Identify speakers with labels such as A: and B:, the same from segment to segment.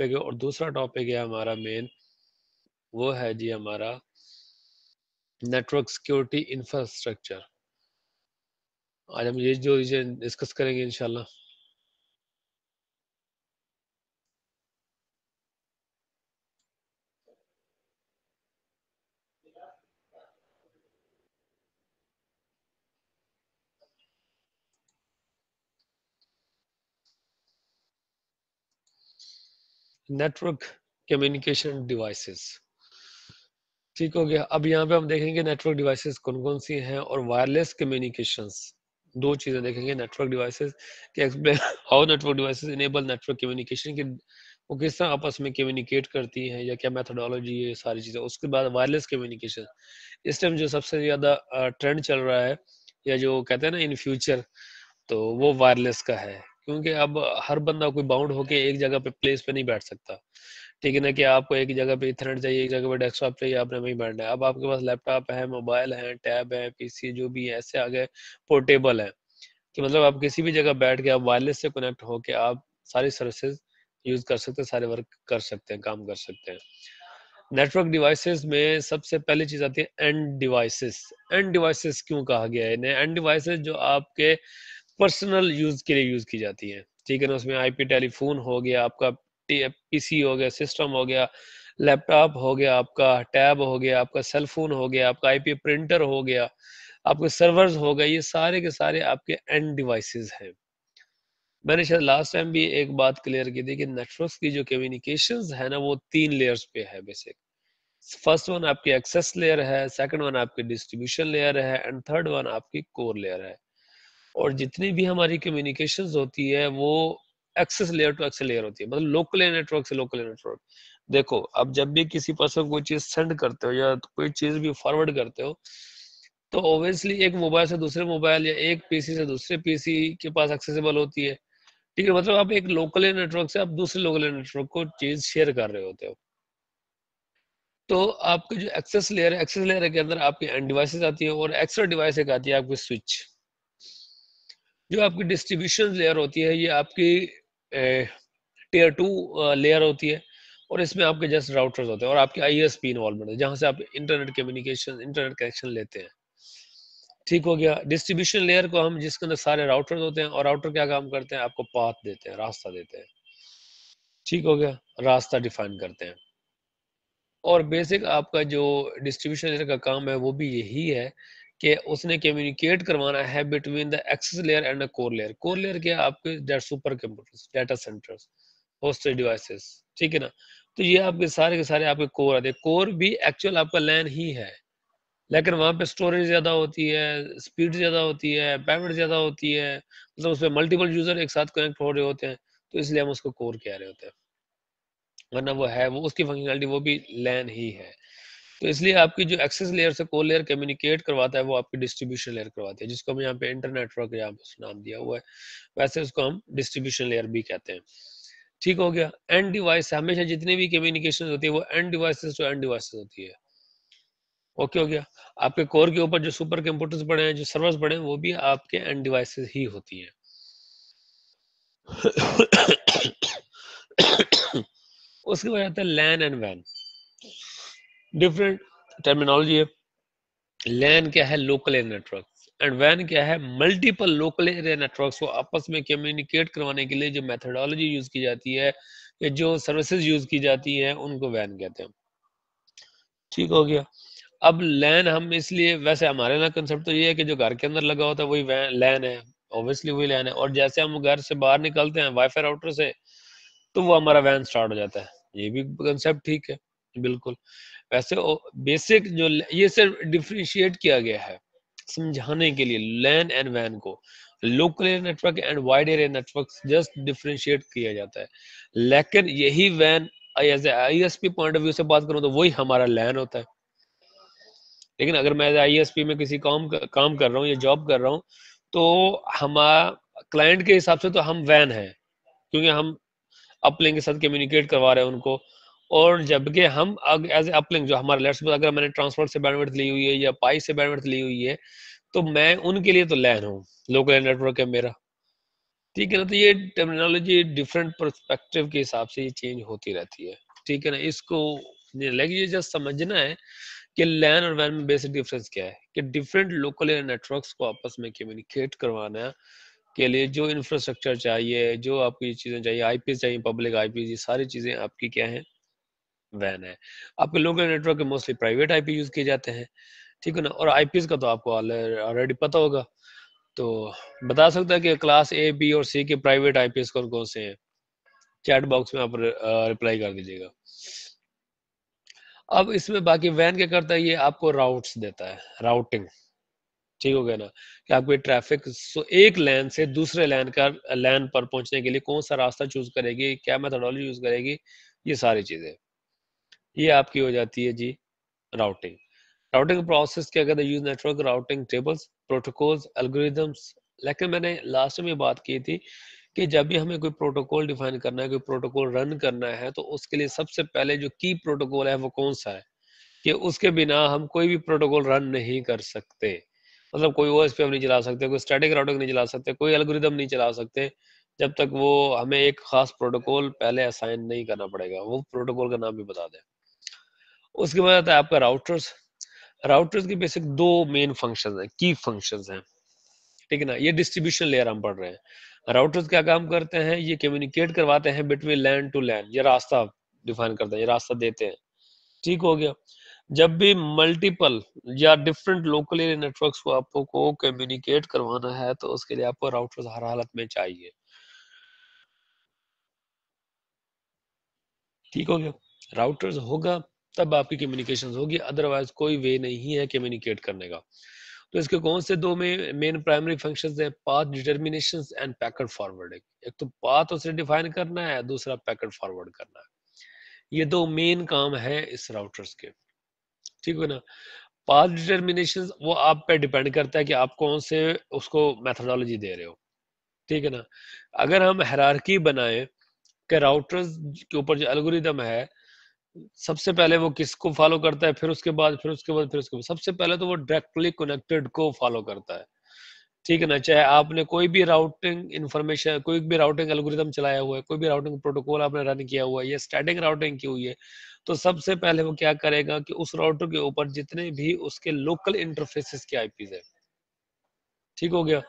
A: Topic है और दूसरा टॉपिक है हमारा मेन, वो है जी हमारा नेटवर्क सिक्योरिटी इंफ्रास्ट्रक्चर। आज हम ये जो डिस्कस करेंगे इंशाल्लाह। नेटवर्क कम्युनिकेशन डिवाइसेस, ठीक हो गया। अब यहाँ पे हम देखेंगे नेटवर्क डिवाइसेस कौन कौन सी हैं और वायरलेस कम्युनिकेशंस, दो चीजें देखेंगे। नेटवर्क डिवाइसेस के explain how network devices enable network communication, की वो किस तरह आपस में कम्युनिकेट करती हैं या क्या मेथोडोलॉजी है, ये सारी चीजें। उसके बाद वायरलेस कम्युनिकेशन, इस टाइम जो सबसे ज्यादा ट्रेंड चल रहा है या जो कहते हैं ना इन फ्यूचर, तो वो वायरलेस का है। क्योंकि अब हर बंदा कोई बाउंड होके एक जगह पे प्लेस पे नहीं बैठ सकता, ठीक है ना, कि आपको एक जगह पे इथरनेट चाहिए, एक जगह पे डेस्कटॉप चाहिए, आपने वहीं बैठना है। अब आपके पास लैपटॉप है, मोबाइल है, टैब है, पीसी जो भी है, ऐसे आ गए पोर्टेबल है कि मतलब आप किसी भी जगह बैठ के आप वायरलेस से कनेक्ट होके आप सारी सर्विसेज यूज कर सकते हैं, सारे वर्क कर सकते हैं, काम कर सकते हैं। नेटवर्क डिवाइसेस में सबसे पहली चीज आती है एंड डिवाइसेस। एंड डिवाइसेस क्यों कहा गया है इन्हें? एंड डिवाइसेस जो आपके पर्सनल यूज के लिए यूज की जाती है, ठीक है ना। उसमें आईपी टेलीफोन हो गया, आपका पीसी हो गया, सिस्टम हो गया, लैपटॉप हो गया, आपका टैब हो गया, आपका सेल फोन हो गया, आपका आईपी प्रिंटर हो गया, आपके सर्वर्स हो गए, ये सारे के सारे आपके एंड डिवाइसेस हैं। मैंने शायद लास्ट टाइम भी एक बात क्लियर की थी कि नेटवर्क्स की जो कम्युनिकेशंस है ना, वो 3 लेयर्स पे है बेसिक। फर्स्ट वन आपकी एक्सेस लेयर है, सेकंड वन आपकी डिस्ट्रीब्यूशन लेयर है एंड थर्ड वन आपकी कोर लेयर है। और जितनी भी हमारी कम्युनिकेशंस होती है वो access layer to access layer होती है, मतलब लोकल नेटवर्क से लोकल नेटवर्क। देखो, अब जब भी किसी पर्सन को कोई चीज सेंड करते हो या कोई चीज भी फॉरवर्ड करते हो, तो ऑब्वियसली एक मोबाइल से दूसरे मोबाइल या एक पीसी से दूसरे पीसी के पास एक्सेसिबल होती है, ठीक है। मतलब आप एक लोकल नेटवर्क से आप दूसरे लोकल नेटवर्क को चीज शेयर कर रहे होते हो। तो आपके जो एक्सेस लेयर है, एक्सेस लेयर के अंदर आपकी एंड डिवाइसेस आती है और एक्स्ट्रा डिवाइस एक आती है आपकी स्विच। जो आपकी डिस्ट्रीब्यूशन लेयर होती है, ये आपकी टियर 2 लेयर होती है और इसमें आपके जस्ट राउटर्स होते हैं और आपके आईएसपी इन्वॉल्वमेंट है, जहां से आप इंटरनेट कम्युनिकेशन, इंटरनेट कनेक्शन लेते हैं, ठीक हो गया। डिस्ट्रीब्यूशन लेयर को हम, जिसके अंदर सारे राउटर्स होते हैं और राउटर क्या काम करते हैं, आपको पाथ देते हैं, रास्ता देते हैं, ठीक हो गया, रास्ता डिफाइन करते हैं। और बेसिक आपका जो डिस्ट्रीब्यूशन लेयर का काम है वो भी यही है कि उसने कम्युनिकेट करवाना है between the access layer and the core layer. Core layer क्या है? आपके super computers, data centres, hosted devices, ठीक है ना। तो ये आपके सारे के सारे आपके कोर आते हैं। कोर भी एक्चुअल आपका लैन ही है, लेकिन वहां पे स्टोरेज ज्यादा होती है, स्पीड ज्यादा होती है, बैंडविड्थ ज्यादा होती है, मतलब उसमें मल्टीपल यूजर एक साथ कनेक्ट हो रहे होते हैं, तो इसलिए हम उसको कोर कह रहे होते हैं। वरना वो है, वो उसकी फंक्शनलिटी वो भी लैन ही है। तो इसलिए आपकी जो एक्सेस लेयर से कोर लेयर कम्युनिकेट करवाता है, वो आपकी डिस्ट्रीब्यूशन लेयर करवाती है, जिसको हम यहाँ पे इंटरनेट नेटवर्क यहाँ पे नाम दिया हुआ है। वैसे उसको हम डिस्ट्रीब्यूशन लेयर भी कहते हैं, ठीक हो गया। एंड डिवाइस, हमेशा जितनी भी कम्युनिकेशन होती है वो end devices to end devices होती है, ओके हो गया। आपके कोर के ऊपर जो सुपर कंप्यूटर्स बने हैं, जो सर्वर्स बने हैं, वो भी आपके एंड डिवाइसेस ही होती हैं। उसके बाद आता है लैन एंड वैन, डिफरेंट टर्मिनोलॉजी है। लैन क्या है? Local area network. एंड वैन क्या है? मल्टीपल लोकल एरिया नेटवर्क्स को आपस में कम्युनिकेट करवाने के लिए जो मेथोडोलॉजी यूज की जाती है या जो सर्विसेज यूज की जाती है, उनको वैन कहते हैं, ठीक हो गया। अब लैन हम इसलिए, वैसे हमारे यहाँ कंसेप्ट तो ये है कि जो घर के अंदर लगा होता है वही लैन है, ऑब्वियसली वही लैन है। और जैसे हम घर से बाहर निकलते हैं वाईफाई राउटर से, तो वो हमारा वैन स्टार्ट हो जाता है। ये भी कंसेप्ट ठीक है, बिल्कुल। वैसे बेसिक जो ये सिर्फ डिफरेंशिएट किया गया है समझाने के लिए, लैन एंड वैन को। Local area network and wide area network just differentiate किया जाता है। लेकिन यही वैन as a ISP point of view से बात करूं तो वही हमारा लैन होता है। लेकिन अगर मैं आईएसपी में किसी काम कर रहा हूँ या जॉब कर रहा हूँ, तो हमारा क्लाइंट के हिसाब से तो हम वैन है, क्योंकि हम अपलिंक के साथ कम्युनिकेट करवा रहे हैं उनको। और जबकि हम एज ए अपलिंक, जो हमारा लेट्स सपोज अगर मैंने ट्रांसपोर्ट से बैंडविड्थ ली हुई है या पाई से बैंडविड्थ ली हुई है, तो मैं उनके लिए तो लैन हूँ, लोकल नेटवर्क है मेरा, ठीक है ना। तो ये टर्मिनोलॉजी डिफरेंट पर्सपेक्टिव के हिसाब से ये चेंज होती रहती है, ठीक है ना। इसको लाइक ये जस्ट समझना है कि लैन और वैन में बेसिक डिफरेंस क्या है, कि डिफरेंट लोकल एरिया नेटवर्क्स को आपस में कम्युनिकेट करवाना के लिए जो इंफ्रास्ट्रक्चर चाहिए, जो आपको ये चीज़ें चाहिए, आईपी चाहिए, पब्लिक आईपी, ये सारी चीज़ें आपकी क्या है, वैन है। आपके लोकल नेटवर्क के मोस्टली प्राइवेट आईपी यूज़ किए जाते हैं, ठीक है ना। और आईपीज़ का तो आपको ऑलरेडी पता होगा। तो बता सकता है कि क्लास ए, बी और सी के प्राइवेट आईपीज़ कौन-कौन से हैं? चैट बॉक्स में आप रिप्लाई कर दीजिएगा। अब इसमें बाकी वैन क्या करता है, ये आपको राउट्स देता है, राउटिंग, ठीक हो गया ना। कि आपको ट्रैफिक एक लैन से दूसरे लैन पर पहुंचने के लिए कौन सा रास्ता चूज करेगी, क्या मेथोडोलॉजी यूज करेगी, ये सारी चीजें, ये आपकी हो जाती है जी राउटिंग। राउटिंग प्रोसेस क्या कहते हैं, use network routing tables, protocols, algorithms. लेकिन मैंने लास्ट में बात की थी कि जब भी हमें कोई प्रोटोकॉल डिफाइन करना है, कोई प्रोटोकॉल रन करना है, तो उसके लिए सबसे पहले जो की प्रोटोकॉल है वो कौन सा है, कि उसके बिना हम कोई भी प्रोटोकॉल रन नहीं कर सकते। मतलब कोई ओएसपीएफ नहीं चला सकते, कोई स्टैटिक राउटिंग नहीं चला सकते, कोई एल्गोरिदम नहीं चला सकते, जब तक वो हमें एक खास प्रोटोकॉल पहले असाइन नहीं करना पड़ेगा, वो प्रोटोकॉल का नाम भी बता दें। उसके बाद आता है आपका राउटर्स। राउटर्स की बेसिक दो मेन फंक्शंस हैं, की फंक्शंस हैं, ठीक है ना। ये डिस्ट्रीब्यूशन लेयर हम पढ़ रहे हैं। राउटर्स क्या काम करते हैं, ये कम्युनिकेट करवाते हैं बिटवीन लैन टू लैन, ये रास्ता डिफाइन करते हैं, ये रास्ता देते हैं, ठीक हो गया। जब भी मल्टीपल या डिफरेंट लोकल एरिया नेटवर्क्स को आपको कम्युनिकेट करवाना है, तो उसके लिए आपको राउटर्स हर हालत में चाहिए, ठीक हो गया। राउटर्स होगा तब आपकी कम्युनिकेशन होगी, अदरवाइज कोई वे नहीं है कम्युनिकेट करने का। तो इसके कौन से दो में मेन प्राइमरी फंक्शंस है, path determination and packet forwarding. एक तो पाथ उसे डिफाइन करना है, दूसरा पैकेट फॉरवर्ड करना है। ये दो मेन काम है इस राउटर्स के, ठीक है ना। पाथ डिटर्मिनेशन वो आप पे डिपेंड करता है कि आप कौन से उसको मेथोडोलॉजी दे रहे हो, ठीक है ना। अगर हम हायरार्की बनाए कि राउटर्स के ऊपर जो एल्गोरिदम है, सबसे पहले वो किसको फॉलो करता है, फिर उसके बाद सबसे पहले तो वो डायरेक्टली कनेक्टेड को फॉलो करता है, ठीक है ना। चाहे आपने कोई भी राउटिंग इंफॉर्मेशन, कोई भी राउटिंग एल्गोरिदम चलाया हुआ है, कोई भी राउटिंग प्रोटोकॉल आपने रन किया हुआ है, या स्टैटिक राउटिंग की हुई है, तो सबसे पहले वो क्या करेगा कि उस राउटर के ऊपर जितने भी उसके लोकल इंटरफेसेस के आईपीज है, ठीक हो गया।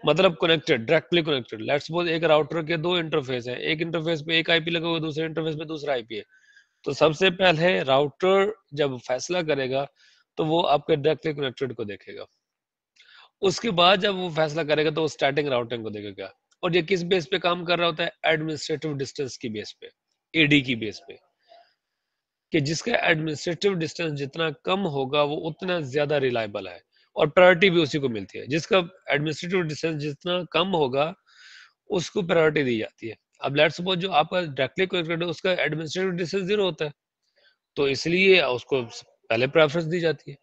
A: मतलब connected, directly connected. Let's suppose एक राउटर के दो इंटरफेस है, एक इंटरफेस पे एक आईपी लगा हुआ है, दूसरे इंटरफेस पे दूसरा आईपी है। तो सबसे पहले राउटर जब फैसला करेगा, तो वो आपके डायरेक्टली कनेक्टेड को देखेगा। उसके बाद जब वो फैसला करेगा, तो वो स्टैटिक राउटिंग को देखेगा। और ये किस बेस पे काम कर रहा होता है, एडमिनिस्ट्रेटिव डिस्टेंस की बेस पे, एडी की बेस पे, कि जिसका एडमिनिस्ट्रेटिव डिस्टेंस जितना कम होगा वो उतना ज्यादा रिलायबल है, और प्रायोरिटी भी उसी को मिलती है। जिसका एडमिनिस्ट्रेटिव डिस्टेंस जितना कम होगा, उसको प्रायोरिटी दी जाती है। अब लेट्स सपोज जो आपका डायरेक्टली कनेक्टेड है, उसका एडमिनिस्ट्रेटिव डिस्टेंस 0 होता है, तो इसलिए उसको पहले प्रेफरेंस दी जाती है।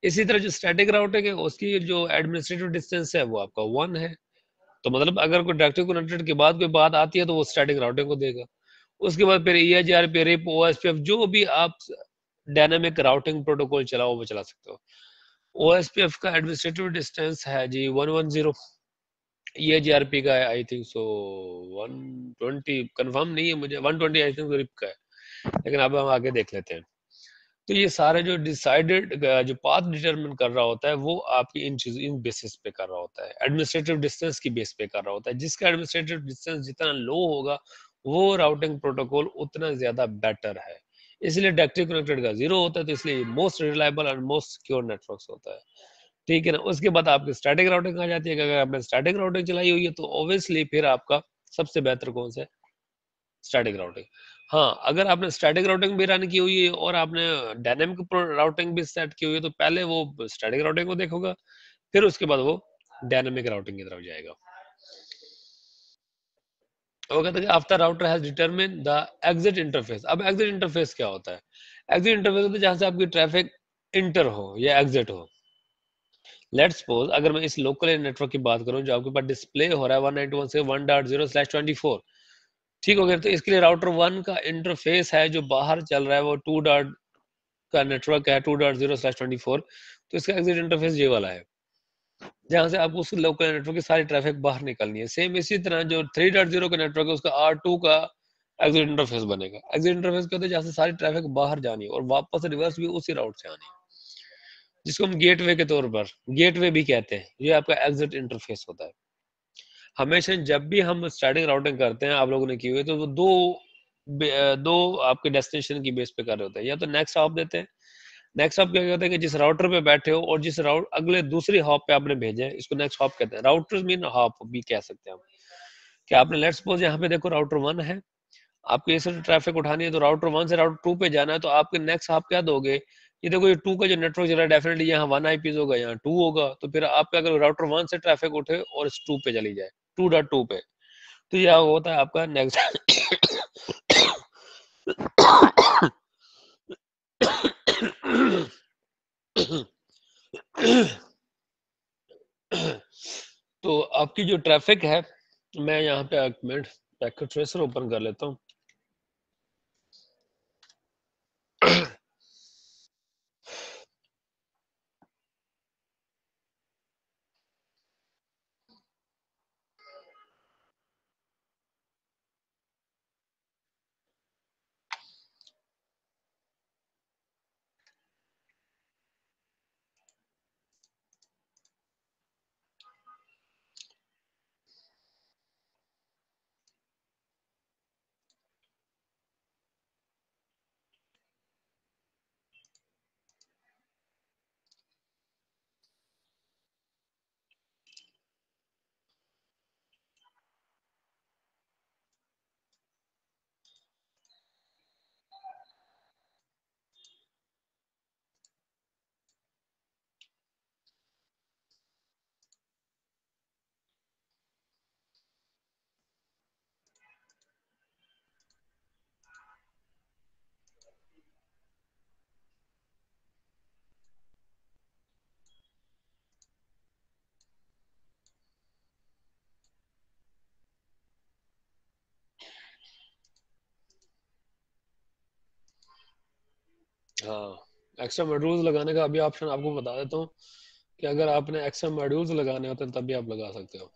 A: इसी तरह जो स्टैटिक राउटिंग है, उसकी जो एडमिनिस्ट्रेटिव डिस्टेंस है वो आपका 1 है। तो मतलब अगर कोई डायरेक्टली कनेक्टेड के बाद कोई बात आती है, तो वो स्टैटिक राउटिंग को देगा। उसके बाद फिर EIGRP, रिप, OSPF, जो भी आप डायनामिक राउटिंग प्रोटोकॉल चलाओ वो चला सकते हो। OSPF का एडमिनिस्ट्रेटिव डिस्टेंस है जी 110। EIGRP का है आई थिंक सो 120, कंफर्म नहीं है मुझे, 120 आई थिंक रिप का है, लेकिन अब हम आगे देख लेते हैं। तो ये सारे जो डिसाइडेड, जो पाथ डिटरमिन कर रहा होता है, वो आपकी इन चीज, इन बेसिस पे कर रहा होता है, एडमिनिस्ट्रेटिव डिस्टेंस की बेस पे कर रहा होता है। जिसका एडमिनिस्ट्रेटिव डिस्टेंस जितना लो होगा, वो राउटिंग प्रोटोकॉल उतना ज्यादा बेटर है। इसलिए डायरेक्टली कनेक्टेड का 0 होता है, तो इसलिए मोस्ट रिलायबल और मोस्ट सिक्योर नेटवर्क होता है, ठीक है ना। उसके बाद आपकी स्टैटिक राउटिंग आ जाती है, कि अगर आपने स्टैटिक राउटिंग चलाई हुई है, तो ऑब्वियसली फिर आपका सबसे बेहतर कौन सा है, स्टैटिक राउटिंग। हाँ, अगर आपने स्टैटिक राउटिंग भी रन की हुई है और आपने डायनामिक राउटिंग भी सेट की हुई है, तो पहले वो स्टैटिक राउटिंग को देखोगा, फिर उसके बाद वो डायनामिक राउटिंग की तरफ जाएगा। वो कहते हैं कि after router has determine the exit interface. अब एग्जिट इंटरफेस क्या होता है, एग्जिट इंटरफेस होता है जहां से आपकी ट्रैफिक इंटर हो या एग्जिट हो। लेट्स सपोज अगर मैं इस लोकल नेटवर्क की बात करूं, जो आपके पास डिस्प्ले हो रहा है 191 से 1.0/24, ठीक हो गया। तो इसके लिए राउटर 1 का इंटरफेस है जो बाहर चल रहा है, वो 2 का नेटवर्क है 2.0/24। तो इसका एग्जिट इंटरफेस ये वाला है। जहाँ से आपको उस लोकल नेटवर्क की सारी ट्रैफिक बाहर निकलनी है। सेम इसी तरह जो 3.0 का नेटवर्क है उसका R2 का एग्जिट इंटरफेस बनेगा। एग्जिट इंटरफेस क्या होता है, जहाँ से सारी ट्रैफिक बाहर जानी है और वापस रिवर्स भी उसी राउट से आनी है, जिसको हम गेटवे के तौर पर गेटवे भी कहते हैं। ये आपका एग्जिट इंटरफेस होता है। हमेशा जब भी हम स्टार्टिंग राउटिंग करते हैं, आप लोगों ने की हुई, तो वो दो आपके डेस्टिनेशन की बेस पे कर रहे होते हैं। या तो नेक्स्ट हॉप देते हैं। नेक्स्ट हॉप क्या कहते हैं कि जिस राउटर पे बैठे हो और जिस राउट अगले दूसरी हॉप पे आपने भेजा है, इसको नेक्स्ट हॉप कहते हैं। राउटर्स मीन हॉप भी कह सकते हैं हम। कि आपने लेट्स सपोज यहाँ पे देखो राउटर 1 है, आपको ये सारी ट्रैफिक उठानी है, तो राउटर 1 से राउटर 2 पे जाना है, तो आपके नेक्स्ट आप क्या दोगे? ये देखो, ये 2 का जो नेटवर्क चल रहा है, डेफिनेटली यहाँ 1 आईपीज होगा, यहाँ 2 होगा, तो फिर आप क्या करो, राउटर 1 से ट्रैफिक उठे और इस 2 पे चली जाए, 2.2 पे। तो यह होता है आपका नेक्स्ट। तो आपकी जो ट्रैफिक है, मैं यहाँ पे एक मिनट पैकेट ट्रेसर ओपन कर लेता हूँ। हाँ, एक्स्ट्रा मॉड्यूल्स लगाने का अभी ऑप्शन आपको बता देता हूँ कि अगर आपने एक्स्ट्रा मॉड्यूल्स लगाने होते हैं तब भी आप लगा सकते हो।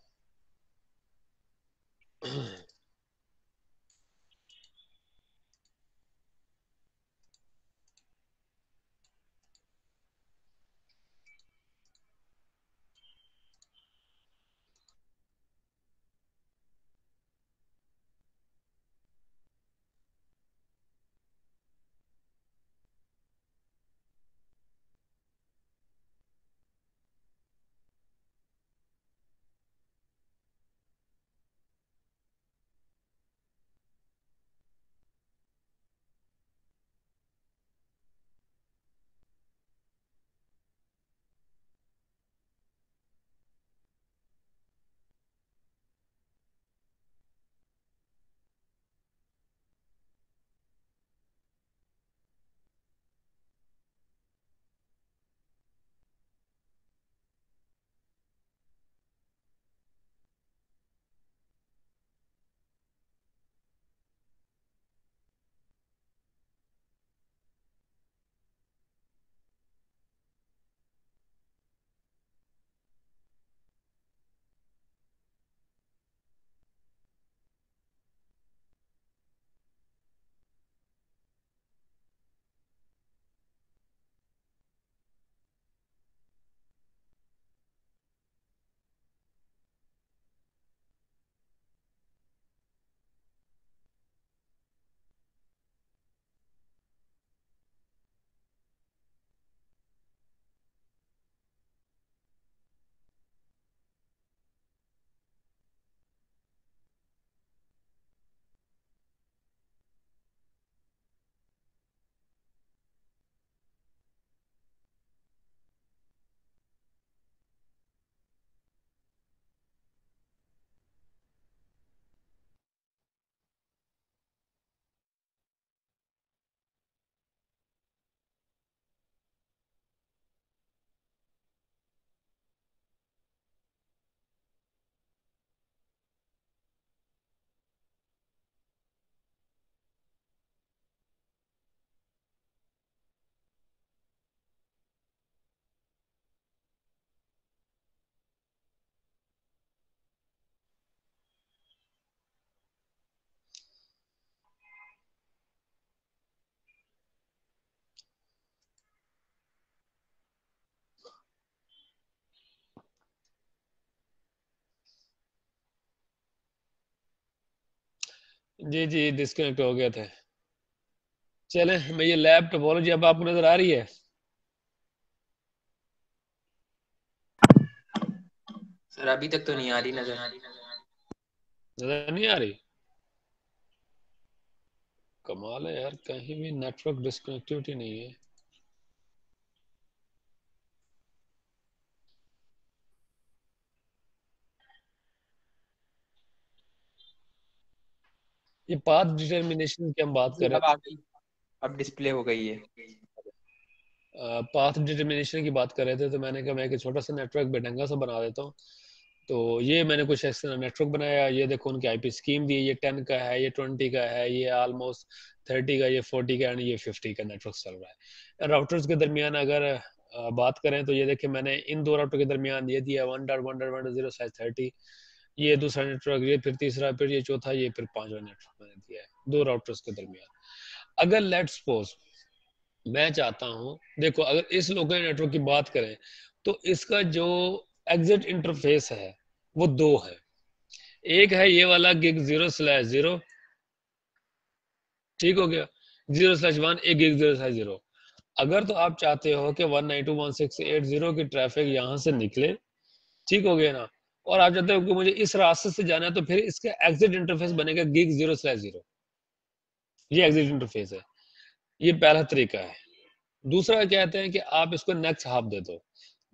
A: जी जी डिस्कनेक्ट हो गए थे। चले मैं ये लैब टोपोलॉजी अब आपको नजर आ रही है?
B: सर अभी तक तो नहीं आ रही नजर।
A: नजर नहीं आ रही? कमाल है यार, कहीं भी नेटवर्क डिस्कनेक्टिविटी नहीं है। ये पाथ डिटर्मिनेशन की हम बात
B: जी
A: कर रहे
B: अब आ गई, अब डिस्प्ले हो गई है।
A: थे, पाथ डिटर्मिनेशन की बात कर रहे थे, तो मैंने कहा मैं एक छोटा सा नेटवर्क बेढंगा सा बना देता हूँ। तो ये मैंने कुछ ऐसा नेटवर्क बनाया, ये देखो उनकी आईपी स्कीम दी है, ये 10 का है, ये 20 का है, ये ऑलमोस्ट 30 का, ये 40 का एंड ये 50 का नेटवर्क चल रहा है। राउटर्स के दरमियान अगर बात करें तो ये देखिए मैंने इन दो राउटर के दरमियान ये दिया 1.1.1.0 साइज 30, ये दूसरा नेटवर्क, ये फिर तीसरा, फिर ये चौथा, ये फिर पांचवा नेटवर्क मैंने दिया है दो राउटर्स के दरमियान। अगर लेट्स सपोज मैं चाहता हूं, देखो अगर इस लोकल नेटवर्क की बात करें तो इसका जो एग्जिट इंटरफेस है वो दो है। एक है ये वाला गिग 0/0, ठीक हो गया, 0/1, एक गिग 0/0। अगर तो आप चाहते हो कि 192.168.0 की ट्रैफिक यहां से निकले, ठीक हो गया ना, और आप चाहते हो कि मुझे इस रास्ते से जाना है, तो फिर इसका एग्जिट इंटरफेस बनेगा गिग 0/0। ये एग्जिट इंटरफेस है, ये पहला तरीका है। दूसरा कहते हैं कि आप इसको नेक्स्ट हाफ दे दो।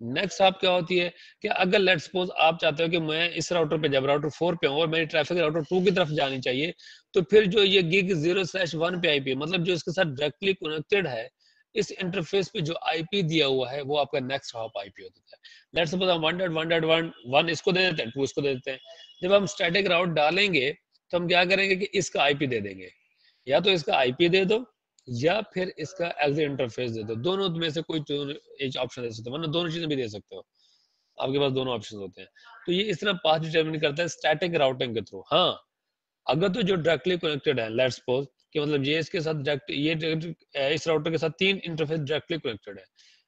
A: नेक्स्ट हाफ क्या होती है कि अगर लेट्स सपोज आप चाहते हो कि मैं इस राउटर पे, जब राउटर 4 पे हूँ और मेरी ट्रैफिक राउटर 2 की तरफ जानी चाहिए, तो फिर जो ये गिग 0/1 पे आईपी, मतलब जो इसके साथ डायरेक्टली कनेक्टेड है, इस इंटरफेस पे जो आईपी दिया हुआ है वो आपका नेक्स्ट हॉप आईपी होता है। लेट्स सपोज हम 1.1.1 इसको दे देते हैं, 2 इसको दे देते हैं। जब हम स्टैटिक राउट डालेंगे तो हम क्या करेंगे कि इसका आईपी दे देंगे, या तो इसका आईपी दे दो या फिर इसका एग्जिट इंटरफेस दे दो, दोनों में से कोई एक ऑप्शन दे सकते हो, वरना दोनों चीजें भी दे सकते हो, आपके पास दोनों ऑप्शन होते हैं। तो ये इस तरह पाथ डिटरमिन करता है स्टैटिक राउटिंग के थ्रू। हाँ, अगर तो जो डायरेक्टली कनेक्टेड है, लेट्स सपोज कि मतलब ये इसके साथ डायरेक्ट, ये इस राउटर के साथ तीन इंटरफेस डायरेक्टली कनेक्टेड है,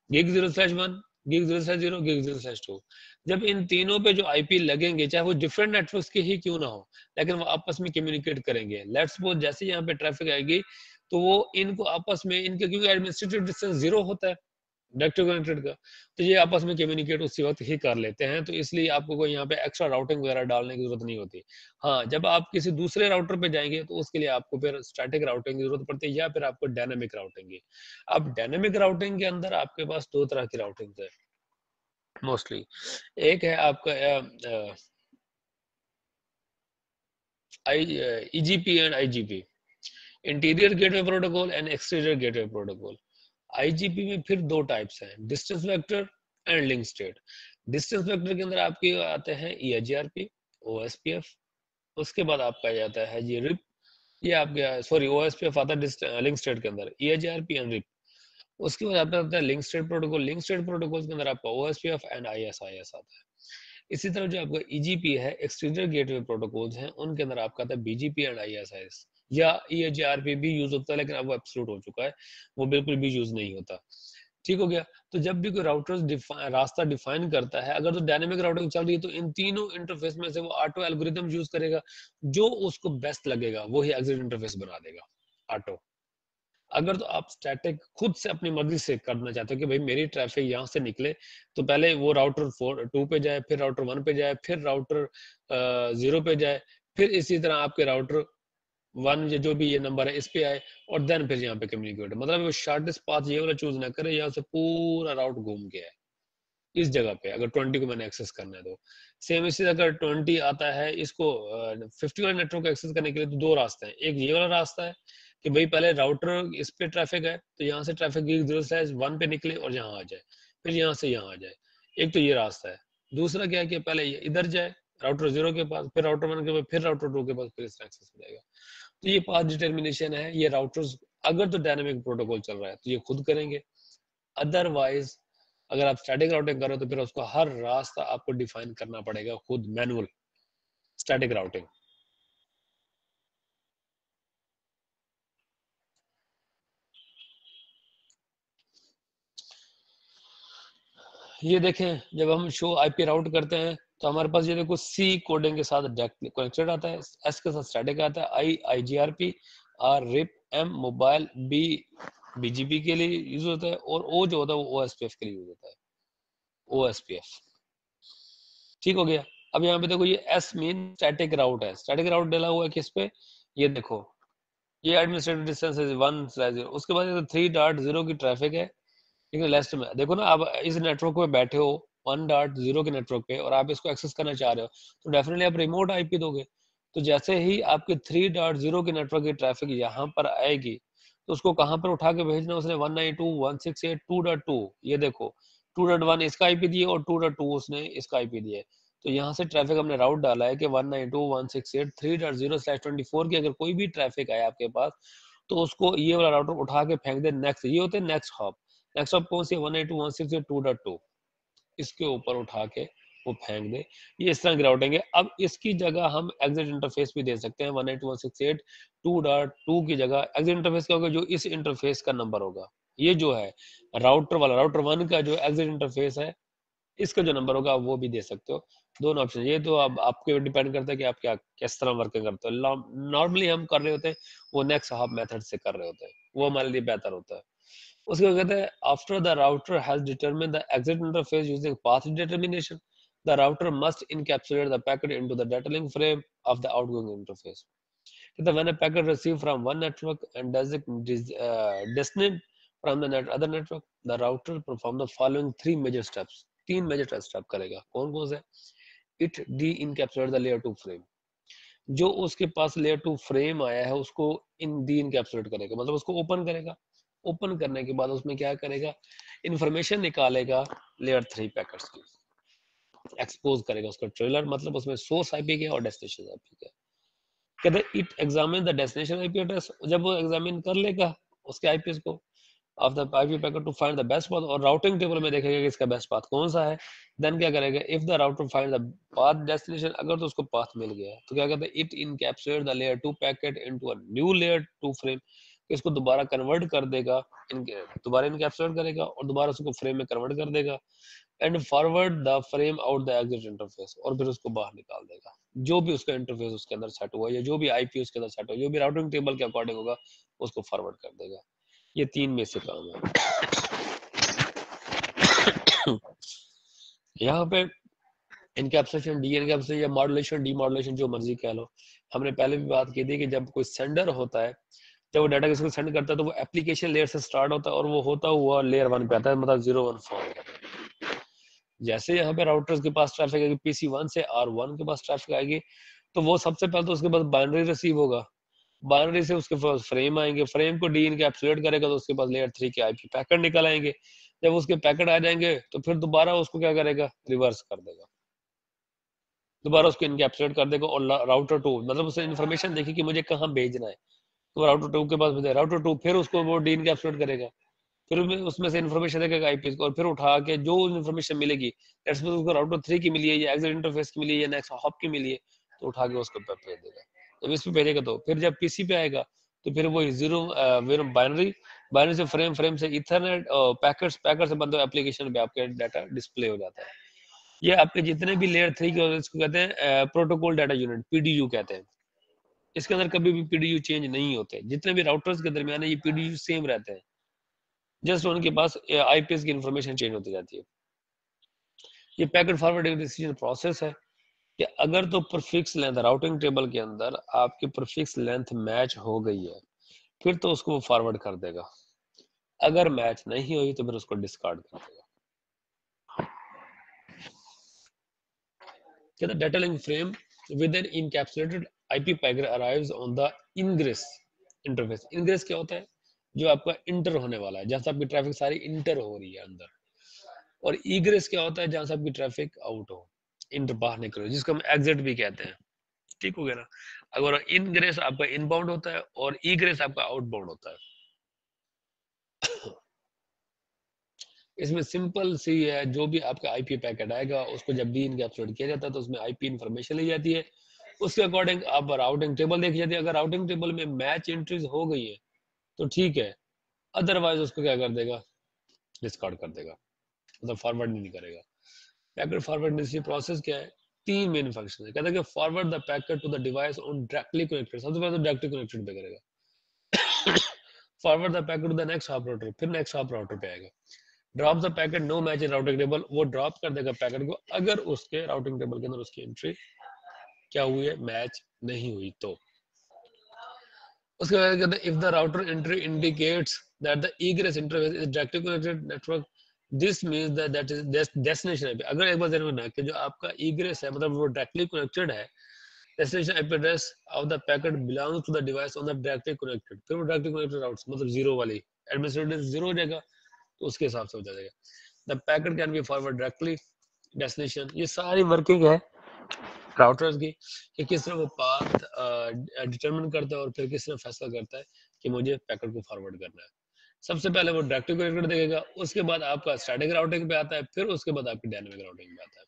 A: गिग 0/1, गिग 0/0, गिग 0/2। जब इन तीनों पे जो आईपी लगेंगे, चाहे वो डिफरेंट नेटवर्क्स के ही क्यों ना हो, लेकिन वो आपस में कम्युनिकेट करेंगे। लेट्स सपोज जैसे यहाँ पे ट्रैफिक आएगी तो वो इनको आपस में, इनके क्योंकि एडमिनिस्ट्रेटिव डिस्टेंस 0 होता है डायरेक्ट कनेक्टेड का, तो ये आपस में कम्युनिकेट उसी वक्त ही कर लेते हैं, तो इसलिए आपको कोई यहाँ पे एक्स्ट्रा राउटिंग वगैरह डालने की जरूरत नहीं होती। हाँ, जब आप किसी दूसरे राउटर पे जाएंगे तो उसके लिए आपको फिर स्टैटिक राउटिंग की जरूरत पड़ती है, या फिर आपको डायनामिक राउटिंग की। अब डायनामिक राउटिंग के अंदर आपके पास दो तरह की राउटिंग है मोस्टली। एक है आपका EGP and IGP, interior gateway protocol and exterior gateway protocol. IGP में फिर दो टाइप्स हैं, distance vector and link state. Distance vector के अंदर आपके आते हैं ईआईजीआरपी, ओएसपीएफ, उसके बाद आपका आ जाता है जी रिप, ये आपके सॉरी ओएसपीएफ आता है लिंक स्टेट के अंदर, ईआईजीआरपी एंड रिप। उसके बाद आपका आता है link state protocol, link state protocol के अंदर आपका ओएसपीएफ एंड आईएसआईएस आता है। इसी तरह जो आपका ईजीपी है, एक्सटीरियर गेटवे प्रोटोकॉल्स हैं, उनके अंदर आपका आता है बीजीपी एंड आईएसआईएस, या ईआईजीआरपी भी यूज होता है, लेकिन अब वो एब्सोल्यूट हो चुका है, वो बिल्कुल भी यूज नहीं होता। ठीक हो गया। तो जब भी कोई राउटर रास्ता डिफाइन करता है, अगर तो डायनेमिक राउटिंग चल रही है, तो इन तीनों इंटरफेस में से वो ऑटो एल्गोरिथम यूज करेगा, जो उसको बेस्ट लगेगा वही एग्जिट इंटरफेस बना देगा ऑटो। अगर तो आप स्टैटिक खुद से अपनी मर्जी से करना चाहते हो कि भाई मेरी ट्रैफिक यहाँ से निकले, तो पहले वो राउटर 2 पे जाए, फिर राउटर 1 पे जाए, फिर राउटर 0 पे जाए, फिर इसी तरह आपके राउटर 1 जो भी ये नंबर है इस पे आए, और देन फिर यहाँ पे कम्युनिकेट, मतलब वो शॉर्टेस्ट पाथ ये वाला चूज ना करे, यहाँ से पूरा राउट घूम के है इस जगह पे, अगर 20 को मैंने एक्सेस करना है तो। सेम इसी अगर 20 आता है, इसको 50 वाले नेटवर्क को एक्सेस करने के लिए तो दो रास्ते हैं। एक ये वाला रास्ता है कि भाई पहले राउटर इस पे ट्रैफिक है, तो यहाँ से ट्रैफिक 0/1 पे निकले और यहाँ आ जाए, फिर यहाँ से यहाँ आ जाए। एक तो ये रास्ता है। दूसरा क्या है कि पहले ये इधर जाए राउटर 0 के पास, फिर राउटर 1 के पास, फिर राउटर 2 के पास, फिर इसका एक्सेस हो जाएगा। तो ये पाथ डिटर्मिनेशन है, ये राउटर्स अगर तो डायनेमिक प्रोटोकॉल चल रहा है तो ये खुद करेंगे। अदरवाइज अगर आप स्टैटिक राउटिंग करो तो फिर उसको हर रास्ता आपको डिफाइन करना पड़ेगा खुद, मैनुअल स्टैटिक राउटिंग। ये देखें, जब हम शो आईपी राउट करते हैं तो हमारे पास ये देखो सी कोडिंग के साथ कनेक्टेड आता है, एस के साथ स्टैटिक आता है, I IGRP, R RIP, M mobile, B BGP के लिए यूज होता है, और ओ जो होता है वो ओएसपीएफ के लिए यूज होता है, ओएसपीएफ। ठीक हो गया। अब यहाँ पे देखो ये एस मीन स्टैटिक राउट है, स्टैटिक राउट डाला हुआ है किस पे, ये देखो ये एडमिनिस्ट्रेटिव डिस्टेंस है 1/0, उसके बाद 3.0 की ट्रैफिक है, लेकिन लेस्ट में देखो ना, आप इस नेटवर्क पे बैठे हो 1.0 के नेटवर्क पे और आप इसको एक्सेस करना चाह रहे हो, तो डेफिनेटली आप रिमोट आईपी दोगे। तो जैसे ही आपके 3.0 के नेटवर्क की ट्रैफिक यहाँ पर आएगी, तो उसको कहाँ पर उठा के भेजना, उसने 192.168.2.2, ये देखो 2.1 इसका आईपी दिए और 2.2 उसने इसका आईपी दिए। तो यहाँ से ट्रैफिक हमने राउट डाला है कि 192.168.3.0/24 की अगर कोई भी ट्रैफिक आए आपके पास, तो उसको ये वाला राउटर उठा के फेंक दे नेक्स्ट, ये होते हैं नेक्स्ट हॉप। नेक्स्ट हॉप कौन सी है, 192.168.2.2, इसके ऊपर उठा के वो फेंक दे, ये इस तरह की राउटिंग है। अब इसकी जगह हम एग्जिट इंटरफेस भी दे सकते हैं, 192.168.2.2 की जगह एग्जिट इंटरफेस क्या होगा, जो इस इंटरफेस का नंबर होगा, ये जो है राउटर वाला, राउटर 1 का जो एग्जिट इंटरफेस है, इसका जो नंबर होगा वो भी दे सकते हो। दोनों ऑप्शन, ये तो अब आपके डिपेंड करता है कि आप क्या किस तरह वर्किंग करते हो। नॉर्मली हम कर रहे होते हैं वो नेक्स्ट हॉप मेथड से कर रहे होते हैं, वो हमारे लिए बेहतर होता है। उसके बाद कहते हैं after the router has determined the exit interface using path determination, the router must encapsulate the packet into the data link frame of the outgoing interface. कहते हैं when a packet received from one network and destined from the other network, the router perform the following three major steps. तीन major step करेगा, कौन कौन से, it D encapsulate the layer 2 frame, जो उसके पास layer 2 frame आया है उसको इन डी इनकैप्सुलेट करेगा, मतलब उसको ओपन करेगा, ओपन करने के बाद उसमें क्या करेगा, इंफॉर्मेशन निकालेगा लेयर 3 पैकेट्स की, एक्सपोज करेगा उसका ट्रेलर, मतलब उसमें सोर्स आईपी क्या और डेस्टिनेशन आईपी क्या। कहते it examine the destination IP address, जब वो एग्जामिन कर लेगा उसके आईपी को of the IP packet to find the best path, और राउटिंग टेबल में देखेगा कि इसका बेस्ट पाथ कौन सा है। देन क्या करेगा, if the router find the path destination, अगर तो उसको पाथ मिल गया तो क्या कहते हैं, it encapsulate the layer 2 packet into a new layer 2 frame, इसको दोबारा कन्वर्ट कर देगा, दोबारा इनकैप्सुलेट करेगा और दोबारा उसको फ्रेम में कन्वर्ट कर देगा, and forward the frame out the exit interface, और फिर उसको बाहर निकाल देगा, जो भी उसका इंटरफेस उसके अंदर सेट हुआ या जो भी आईपी उसके अंदर सेट हुआ, जो भी राउटिंग टेबल के अकॉर्डिंग होगा उसको फॉरवर्ड कर देगा। ये तीन में से काम है। यहाँ पे इनकैप्सुलेशन, डी इनकैप्सुलेशन या मॉड्यूलेशन, डी मॉड्यूलेशन, जो मर्जी कह लो, हमने पहले भी बात की थी कि जब कोई सेंडर होता है, जब वो डाटा किसी को सेंड करता है तो वो एप्लीकेशन लेयर से स्टार्ट होता है और वो होता हुआ लेयर 1 पे आता है, मतलब 0 1 फॉर्म। जैसे यहाँ पे राउटर्स के पास ट्रैफिक आएगी PC1 से R1 के पास ट्रैफिक आएगी, तो वो सबसे पहले तो उसके पास बाइनरी रिसीव होगा, बाइनरी से उसके पास फ्रेम आएंगे, फ्रेम को डी इनकैप्सुलेट करेगा तो उसके पास लेयर 3 के आईपी पैकेट निकल आएंगे, जब उसके पैकेट आ जाएंगे तो फिर दोबारा उसको क्या करेगा, रिवर्स कर देगा, दोबारा उसको इनकैप्सुलेट कर देगा, और राउटर 2 मतलब उससे इन्फॉर्मेशन देखी कि मुझे कहाँ भेजना है, तो राउटर 2 के पास भेजा, राउटर 2 फिर उसको वो डी इनकैप्सुलेट करेगा, फिर उसमें से इन्फॉर्मेशन देगा आईपी को, और फिर उठा के जो इन्फॉर्मेशन मिलेगी, लेट्स सपोज उसको राउटर 3 की मिली है या एग्जिट इंटरफेस की मिली है या नेक्स्ट हॉप की मिली है, तो उठा के उसको भेज देगा। जब इस पे भेजेगा तो फिर जब पीसी पे आएगा तो फिर वो जीरो बाइनरी, बाइनरी से फ्रेम, फ्रेम से इथरनेट, पैकेट्स, पैकेट से बंद एप्लीकेशन पे आपके डाटा डिस्प्ले हो जाता है। ये आपके जितने भी लेयर 3 के इसको कहते हैं प्रोटोकॉल डाटा यूनिट, पीडीयू कहते हैं। इसके अंदर कभी भी पीडीयू चेंज नहीं होते, जितने भी राउटर्स के दरमियान है ये पीडीयू सेम रहते हैं, जस्ट उनके पास आईपीएस की इंफॉर्मेशन चेंज होती जाती है। ये पैकेट फॉरवर्डिंग डिसीजन प्रोसेस है कि अगर तो प्रीफिक्स लेंथ राउटिंग टेबल के अंदर आपकी प्रीफिक्स लेंथ मैच हो गई है, फिर तो उसको फॉरवर्ड कर देगा, अगर मैच नहीं हुई तो फिर उसको डिस्कार्ड कर देगा। कहता data link frame with an encapsulated IP packet arrives on the ingress interface. Ingress क्या होता है, जो आपका इंटर होने वाला है, जहां से आपकी ट्रैफिक सारी इंटर हो रही है अंदर, और ईग्रेस क्या होता है, जहां से आपकी ट्रैफिक आउट हो, इंटर बाहर निकलो, जिसको हम एग्जिट भी कहते हैं। ठीक हो गया ना। अगर इनग्रेस आपका इनबाउंड होता है और ईग्रेस आपका आउटबाउंड होता है। इसमें सिंपल सी है, जो भी आपका आईपी पैकेट आएगा उसको जब भी इनकैप्सुलेट किया जाता है तो उसमें आईपी इंफॉर्मेशन ली जाती है, उसके अकॉर्डिंग आप राउटिंग टेबल देखी जाती है, अगर राउटिंग टेबल में मैच एंट्रीज हो गई है तो ठीक है, अदरवाइज उसको क्या कर देगा, डिस्कार्ड कर देगा, मतलब फॉरवर्ड नहीं करेगा। पैकेट फॉरवर्ड प्रोसेस क्या है, तीन मेन फंक्शन है। कहता है कि forward the packet to the device on directly connected, सबसे पहले तो डायरेक्टली कनेक्टेड पे करेगा। Forward the packet to the next hop router, फिर नेक्स्ट हॉप राउटर पे आएगा। Drop the packet no match in routing table, वो ड्रॉप कर देगा पैकेट को अगर उसके राउटिंग टेबल के अंदर उसकी एंट्री क्या हुई है, मैच नहीं हुई तो। उसके बाद कहते हैं if the router entry indicates that the egress interface is directly connected network, this means that is destination IP. अगर एक बार ध्यान रखना कि जो आपका egress है मतलब वो डायरेक्टली कनेक्टेड है, destination IP address of the packet belongs to the device on the directly connected, फिर वो डायरेक्टली कनेक्टेड राउट्स मतलब जीरो वाली एडमिनिस्ट्रेटर जीरो हो जाएगा तो उसके हिसाब से हो जाएगा। The packet can be forward directly destination. ये सारी वर्किंग है राउटर्स की कि किस तरह वो पाथ डिटरमिन करता है और फिर किस तरह फैसला करता है कि मुझे पैकेट को फॉरवर्ड करना है। सबसे पहले वो डायरेक्टली कनेक्टेड देखेगा, उसके बाद आपका स्टैटिक राउटिंग पे आता है, फिर उसके बाद आपकी डायनामिक राउटिंग पे आता है।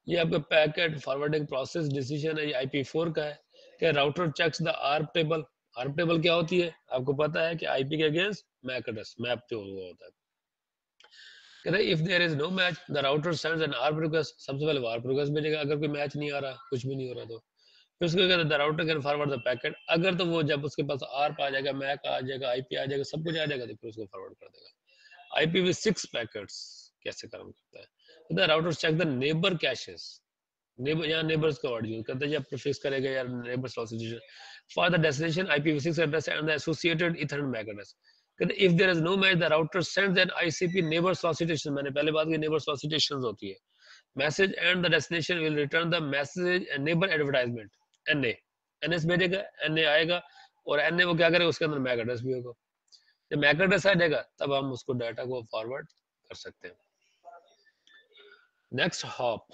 A: ये आपका पैकेट फॉरवर्डिंग प्रोसेस डिसीजन है, ये IP4 का है कि router checks the ARP table. ARP table क्या होती है आपको पता है कि आईपी के अगेंस्ट मैक एड्रेस मैप जो हुआ होता है। कहते हैं if there is no match the router sends an ARP request, सबसे पहले वो आर्प रिक्वेस्ट भेजेगा अगर कोई मैच नहीं आ रहा, कुछ भी नहीं हो रहा तो। फिर उसको कहते हैं the router can forward the packet, अगर तो वो जब उसके पास आर्प आ जाएगा, मैक आ जाएगा, आईपी आ जाएगा, सब कुछ आ जाएगा तो फिर उसको फॉरवर्ड कर देगा। IPv6 पैकेट्स कैसे काम करता है, the router check the neighbour caches, neighbour यहाँ नेबर्स का वर्ड यूज करते हैं, या प्रीफिक्स करेगा या neighbour solicitation for the destination IPv6 address and the associated Ethernet MAC address. कहते if there is no match the router sends an ICP neighbour solicitation, मैंने पहले बात की नेबर सॉलिसिटेशंस होती है, message and the destination will return the message neighbour advertisement NA, NS भेजेगा, NA आएगा और NA वो क्या करेगा उसके अंदर मैक एड्रेस भी होगा, जब मैक एड्रेस आ जाएगा तब हम उसको डाटा को फॉरवर्ड कर सकते हैं। Next hop,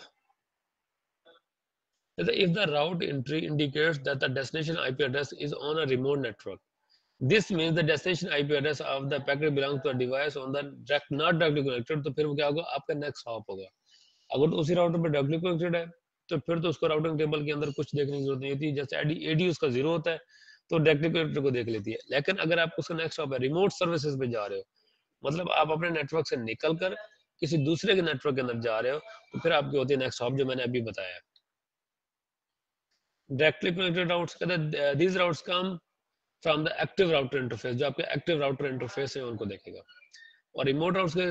A: if the route entry indicates that the destination IP address is on a remote network, this means the destination IP address of the packet belongs to a device on the not directly connected, तो फिर वो क्या होगा आपका next hop होगा। अगर तो उसी राउटर पर डायरेक्टली कनेक्टेड है तो फिर तो उसको राउटिंग टेबल के अंदर कुछ देखने की जरूरत नहीं होती, जैसे AD उसका जीरो होता है तो डायरेक्टली कनेक्टेड को देख लेती है। लेकिन अगर आप उसका नेक्स्ट हॉप है रिमोट सर्विसेज पे जा रहे हो, मतलब आप अपने नेटवर्क से निकल कर किसी दूसरे के नेटवर्क के अंदर जा रहे हो, तो फिर आपकी होती है नेक्स्ट हॉप जो मैंने अभी बताया। डायरेक्टली कनेक्टेड राउट्स कहते हैं these routes come from the active router interface, जो आपके एक्टिव राउटर इंटरफेस है उनको देखेगा। और रिमोट राउट्स के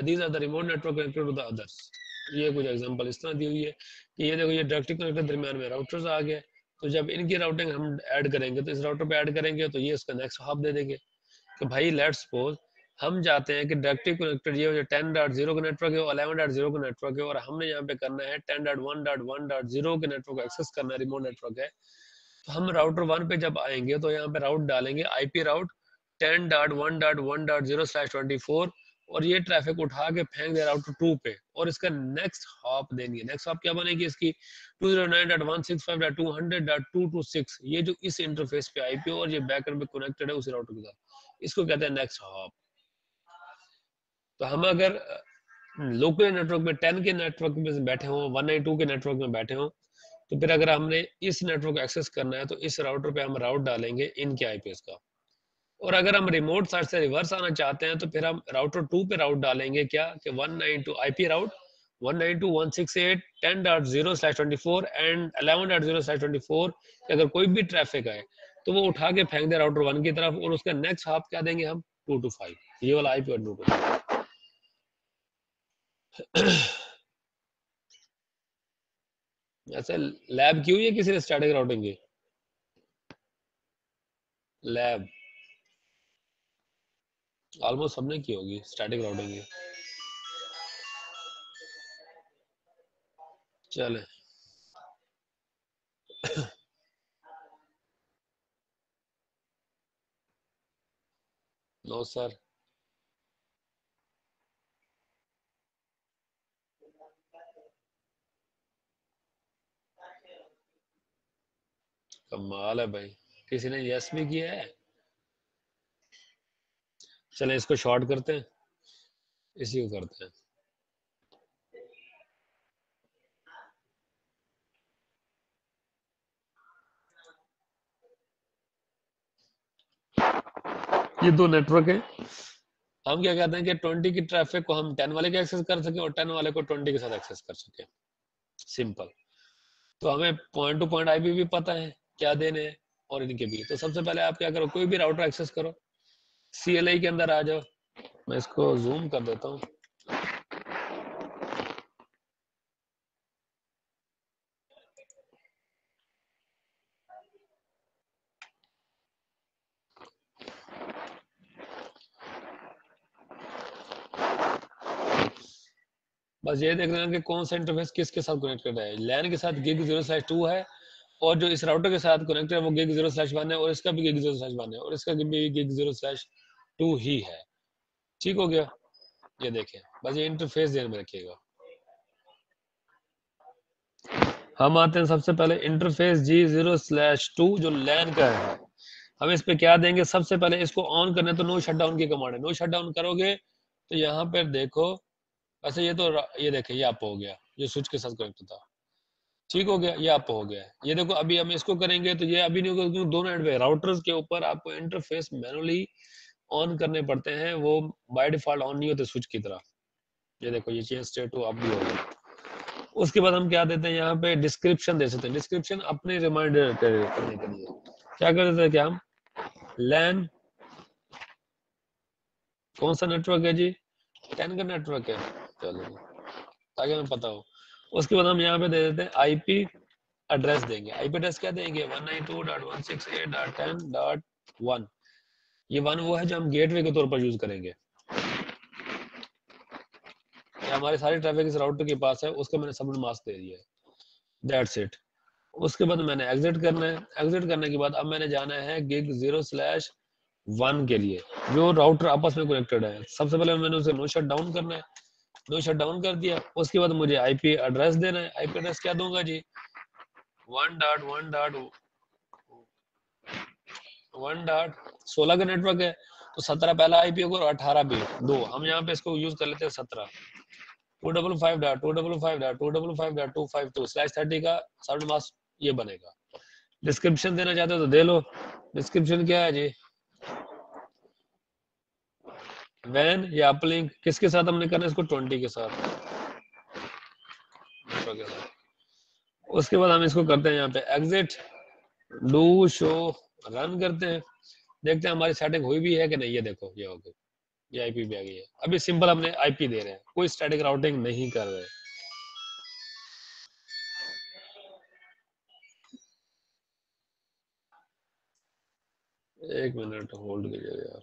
A: these are the remote network connected to the others। ये कुछ एग्जांपल इस तरह दी हुई है कि ये देखो ये डायरेक्टली कनेक्टेड दरमियान में राउटर्स आ गए, तो जब इनकी राउटिंग हम ऐड करेंगे तो इस राउटर पे ऐड करेंगे तो ये इसका नेक्स्ट हॉप दे देंगे कि भाई लेट्स सपोज हम जाते हैं कि डायरेक्टली कनेक्टेड ये 10.0 का नेटवर्क है, 11.0 का नेटवर्क है और हमने यहाँ पे करना है 10.1.1.0 के नेटवर्क को एक्सेस करना है, रिमोट नेटवर्क है। तो हम राउटर 1 पे जब आएंगे तो यहाँ पे राउट डालेंगे IP राउट 10.1.1.0/24 और ये ट्रैफिक उठा के फेंक दे राउटर 2 पे और इसका नेक्स्ट हॉप देंगे। नेक्स्ट हॉप क्या बनेगी इसकी 209.165.200.226, ये जो इस इंटरफेस पे IP और ये बैकएंड पे कनेक्टेड है उसी राउटर के साथ, इसको कहते हैं नेक्स्ट हॉप। तो हम अगर लोकल नेटवर्क में 10 के नेटवर्क में बैठे हो, 192 के नेटवर्क में बैठे हो, तो फिर अगर हमने इस नेटवर्क को एक्सेस करना है तो इस राउटर पे हम राउट डालेंगे इनके IPs का। और अगर हम रिमोट साइड से रिवर्स आना चाहते हैं तो फिर हम राउटर 2 पे राउट डालेंगे क्या कि 192 IP राउट 192.168.10.0/24 एंड 11.0/24 कि अगर कोई भी ट्रैफिक आए तो वो उठा के फेंक दे राउटर 1 की तरफ और उसका नेक्स्ट हॉप क्या देंगे हम 225, ये वाला IP और 225। ऐसे लैब की हुई है किसी ने स्टैटिक राउटिंग की? लैब ऑलमोस्ट सबने की होगी स्टैटिक राउटिंग की। चले नो सर, कमाल है भाई, किसी ने यस भी किया है। चले इसको शॉर्ट करते हैं, इसी को करते हैं। ये दो नेटवर्क है, हम क्या कहते हैं कि 20 की ट्रैफिक को हम 10 वाले के एक्सेस कर सके और 10 वाले को 20 के साथ एक्सेस कर सके। सिंपल। तो हमें पॉइंट टू पॉइंट आईपी भी पता है क्या देने हैं और इनके भी। तो सबसे पहले आप क्या करो, कोई भी राउटर एक्सेस करो, CLI के अंदर आ जाओ। मैं इसको जूम कर देता हूँ। बस ये देख लेना कि कौन सा इंटरफेस किसके साथ कनेक्टेड है। लैन के साथ gig 0/2 है, और जो इस राउटर के साथ कनेक्टेड है वो gig 0/1 है, और इसका भी gig 0/1 है, और इसका भी gig 0/2 ही है। ठीक हो गया। ये देखें, बस ये इंटरफेस ध्यान में रखिएगा। हम आते हैं सबसे पहले इंटरफेस G0/2 जो लैन का है। हम इस पे क्या देंगे, सबसे पहले इसको ऑन करना है तो नो शटडाउन की कमांड है। नो शटडाउन करोगे तो यहाँ पर देखो, वैसे ये तो ये देखें, ये अप हो गया, ये स्विच के साथ कनेक्ट था। ठीक हो गया, ये अप हो गया। ये देखो अभी हम इसको करेंगे तो ये अभी नहीं होगा, क्योंकि दोनों एंड पे राउटर्स के ऊपर आपको इंटरफेस मैनुअली ऑन करने पड़ते हैं, वो बाय डिफॉल्ट ऑन नहीं होते स्विच की तरह। ये देखो, ये चेंज स्टेट टू अप भी हो गया। उसके बाद हम क्या देते हैं, यहाँ पे डिस्क्रिप्शन दे सकते हैं। डिस्क्रिप्शन अपने रिमाइंडर करने के लिए क्या कर देते हैं, क्या हम लैन, कौन सा नेटवर्क है जी, 10 का नेटवर्क है, चलो ताकि हमें पता हो। उसके बाद हम यहाँ पे दे देते हैं आईपी एड्रेस देंगे। आईपी एड्रेस क्या देंगे, 192.168.10.1। ये वन वो है जो हम गेटवे के तौर पर यूज करेंगे। ये हमारे सारे ट्रैफिक इस राउटर के पास है, उसको मैंने सबनेट मास्क दे दिया है। That's it. उसके बाद मैंने एग्जिट करना है। एग्जिट करने के बाद अब मैंने जाना है gig 0/1 के लिए, जो राउटर आपस में कनेक्टेड है। सबसे पहले मैंने उसे नो शट डाउन करना है। नो शट डाउन कर दिया। उसके बाद मुझे आईपी एड्रेस देना है। आईपी एड्रेस क्या दूंगा जी, 1.1.1.16 का नेटवर्क है तो 17 पहला आईपी होगा और 18 भी दो। हम यहाँ पे इसको यूज कर लेते हैं 17। 255.255.255.252/30 का सबनेट मास्क ये बनेगा। डिस्क्रिप्शन देना चाहते हो तो दे लो। डिस्क्रिप्शन क्या है जी, वैन या अपलिंक, किसके साथ हमने करना है इसको, 20 के साथ। उसके बाद हम इसको करते हैं यहाँ पे एग्जिट, डू शो, रन करते हैं। देखते हैं हमारी सेटिंग हुई भी है कि नहीं। ये देखो, ये हो गई, ये आईपी भी आ गई है। अभी सिंपल हमने आईपी दे रहे हैं, कोई स्टैटिक राउटिंग नहीं कर रहे। एक मिनट होल्ड कीजिए यार।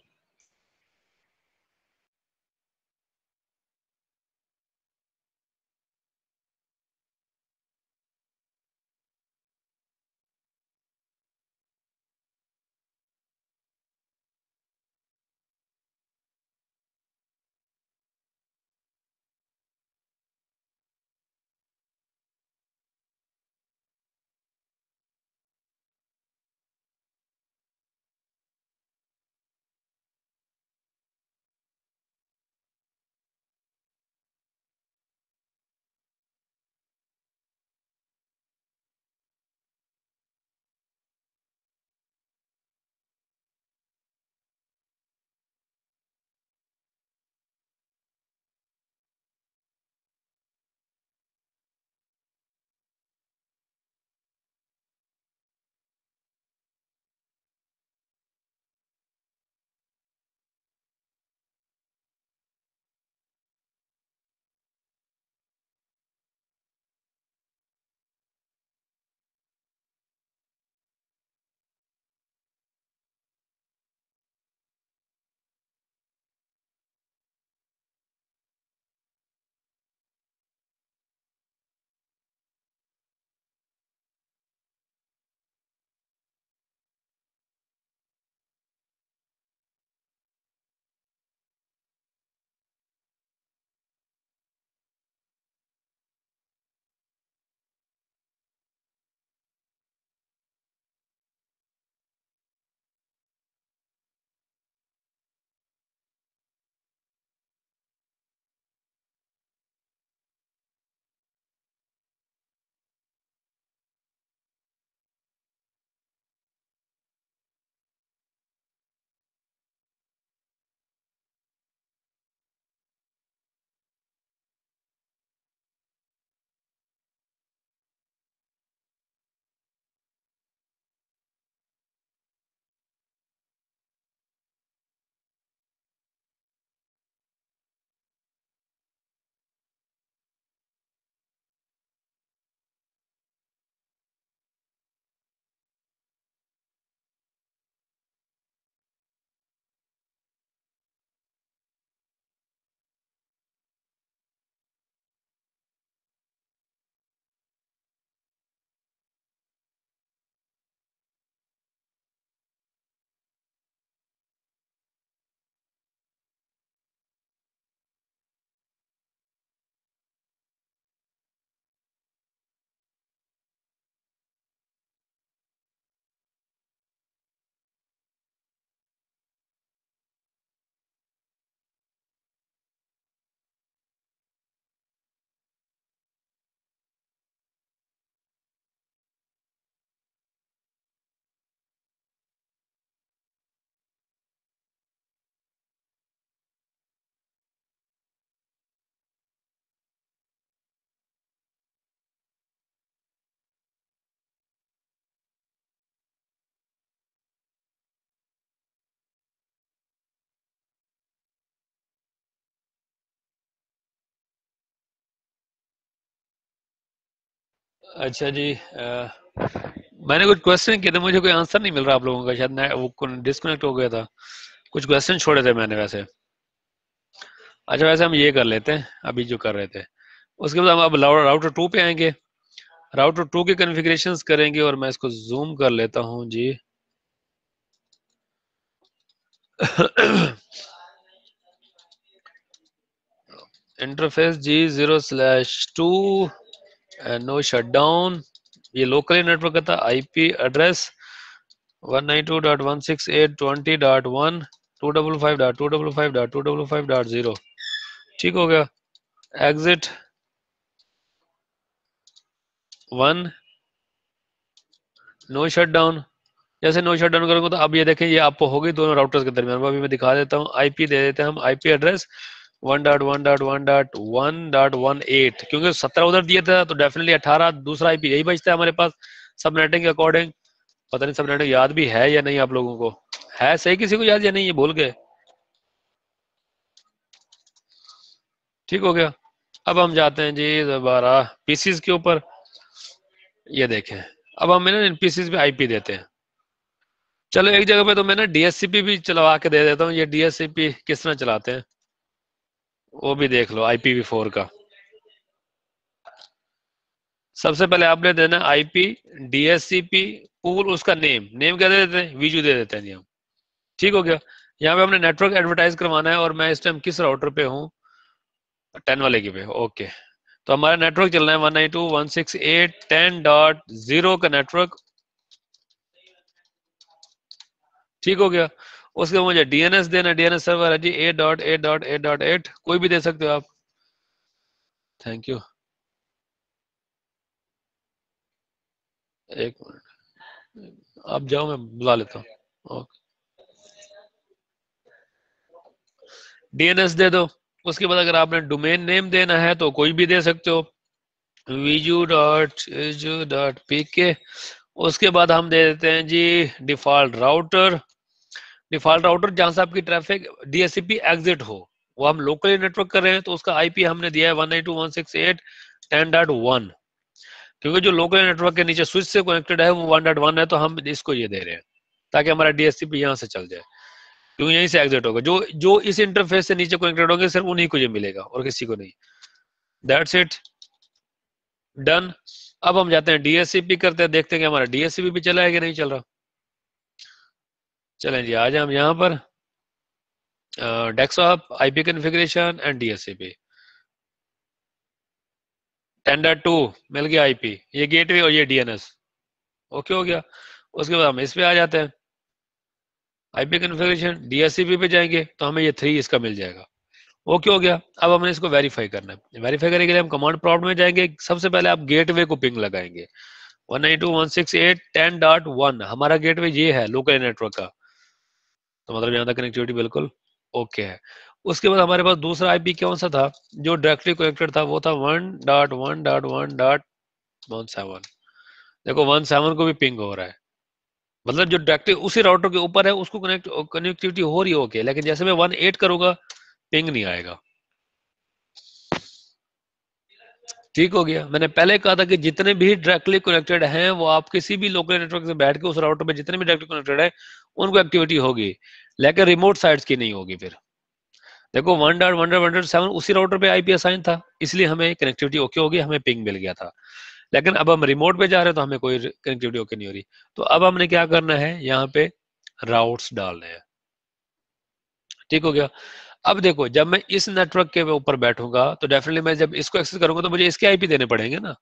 A: अच्छा जी, मैंने कुछ क्वेश्चन किए थे, मुझे कोई आंसर नहीं मिल रहा आप लोगों का, शायद वो डिस्कनेक्ट हो गया था। कुछ क्वेश्चन छोड़े थे मैंने वैसे। अच्छा, वैसे हम ये कर लेते हैं अभी जो कर रहे थे, उसके बाद हम अब राउटर 2 पे आएंगे। राउटर 2 के कॉन्फ़िगरेशंस करेंगे, और मैं इसको जूम कर लेता हूं जी। Interface G0/2 no shutdown. ये लोकली नेटवर्क का था। IP address 192.168.20.1 255.255.255.0। ठीक हो गया। Exit 1, no shutdown. जैसे नो शटडाउन करूंगा तो अब ये देखें, ये आपको होगी दोनों राउटर्स के दरमियान। अभी मैं दिखा देता हूँ। आईपी दे देते हैं हम, आईपी एड्रेस 1.1.1.1.18, क्योंकि 17 उधर दिया था तो डेफिनेटली 18 दूसरा आईपी यही बचता है हमारे पास सबनेटिंग के अकॉर्डिंग। पता नहीं सबनेटिंग याद भी है या नहीं आप लोगों को, है सही किसी को याद या नहीं, ये भूल गए। ठीक हो गया। अब हम जाते हैं जी दोबारा पीसीज के ऊपर। ये देखें, अब हम ना इन पीसीज पे आईपी देते हैं। चलो एक जगह पे तो मैं ना डीएससीपी भी चलवा के दे देता हूँ। ये डीएससीपी किस तरह चलाते हैं वो भी देख लो, IPv4 का। सबसे पहले आपने देना आईपी डीएससीपी पूल, उसका नेम क्या दे देते हैं, वीजू दे देते हैं जी हम। ठीक हो गया। यहाँ पे हमने नेटवर्क एडवर्टाइज करवाना है, और मैं इस टाइम किस राउटर पे हूँ, 10 वाले की पे। ओके, तो हमारा नेटवर्क चल रहा है 192.168.10.0 का नेटवर्क। ठीक हो गया। उसके बाद मुझे डीएनएस देना, डीएनएस सर्वर है जी 8.8.8.8, कोई भी दे सकते हो आप। Thank you. एक मिनट, आप जाओ, मैं बुला लेता हूँ। ओके, डीएनएस दे दो। उसके बाद अगर आपने डोमेन नेम देना है तो कोई भी दे सकते हो, viju.pk। उसके बाद हम दे देते हैं जी डिफॉल्ट राउटर। डिफॉल्ट राउटर जहां से आपकी ट्रैफिक डीएससीपी एग्जिट हो, वो हम लोकली नेटवर्क कर रहे हैं तो उसका आईपी हमने दिया है 192.168.10.1, क्योंकि जो लोकल नेटवर्क के नीचे स्विच से कनेक्टेड है वो 1.1 है, तो हम इसको ये दे रहे हैं ताकि हमारा डीएससीपी यहाँ से चल जाए, क्योंकि यहीं से एग्जिट होगा। जो जो इस इंटरफेस से नीचे कनेक्टेड होंगे सिर्फ उन्हीं को ये मिलेगा और किसी को नहीं। That's it, done. अब हम जाते हैं डीएससीपी करते हैं, देखते हैं कि हमारा डीएससीपी भी चला है कि नहीं चल रहा। चलें जी, आज हम यहाँ पर desktop, IP configuration and DSCP 10.2 मिल गया आईपी, ये गेटवे और ये डीएनएस। ओके हो गया। उसके बाद हम इस पे आ जाते हैं, आईपी कॉन्फ़िगरेशन डीएससीपी पे जाएंगे तो हमें ये 3 इसका मिल जाएगा। ओके हो गया। अब हमने इसको वेरीफाई करना है। वेरीफाई करने के लिए हम कमांड प्रॉम्प्ट में जाएंगे। सबसे पहले आप गेटवे को पिंग लगाएंगे 192.168.10.1, हमारा गेटवे ये है लोकल नेटवर्क का, तो मतलब यहाँ तक कनेक्टिविटी बिल्कुल ओके है। उसके बाद हमारे पास दूसरा आईपी कौन सा था जो डायरेक्टली कनेक्टेड था, वो था 1.1.1.17। देखो 17 को भी पिंग हो रहा है, मतलब जो डायरेक्टली उसी राउटर के ऊपर है उसको कनेक्टिविटी हो रही है ओके, लेकिन जैसे मैं 1.8 करूंगा पिंग नहीं आएगा। ठीक हो गया। मैंने पहले कहा था कि जितने भी डायरेक्टली कनेक्टेड हैं वो आप किसी भी लोकल नेटवर्क से बैठ के उस राउटर पे जितने भी डायरेक्टली कनेक्टेड है उनको एक्टिविटी होगी, लेकिन रिमोट साइट्स की नहीं होगी। फिर देखो 1.1.1.7 उसी राउटर पे आईपी असाइन था, इसलिए हमें कनेक्टिविटी ओके होगी, हमें पिंग मिल गया था। लेकिन अब हम रिमोट पे जा रहे हैं तो हमें कोई कनेक्टिविटी ओके नहीं हो रही। तो अब हमने क्या करना है, यहाँ पे राउट्स डालने हैं। ठीक हो गया। अब देखो, जब मैं इस नेटवर्क के ऊपर बैठूंगा तो डेफिनेटली मैं जब इसको एक्सेस करूंगा तो मुझे इसके आईपी देने पड़ेंगे ना।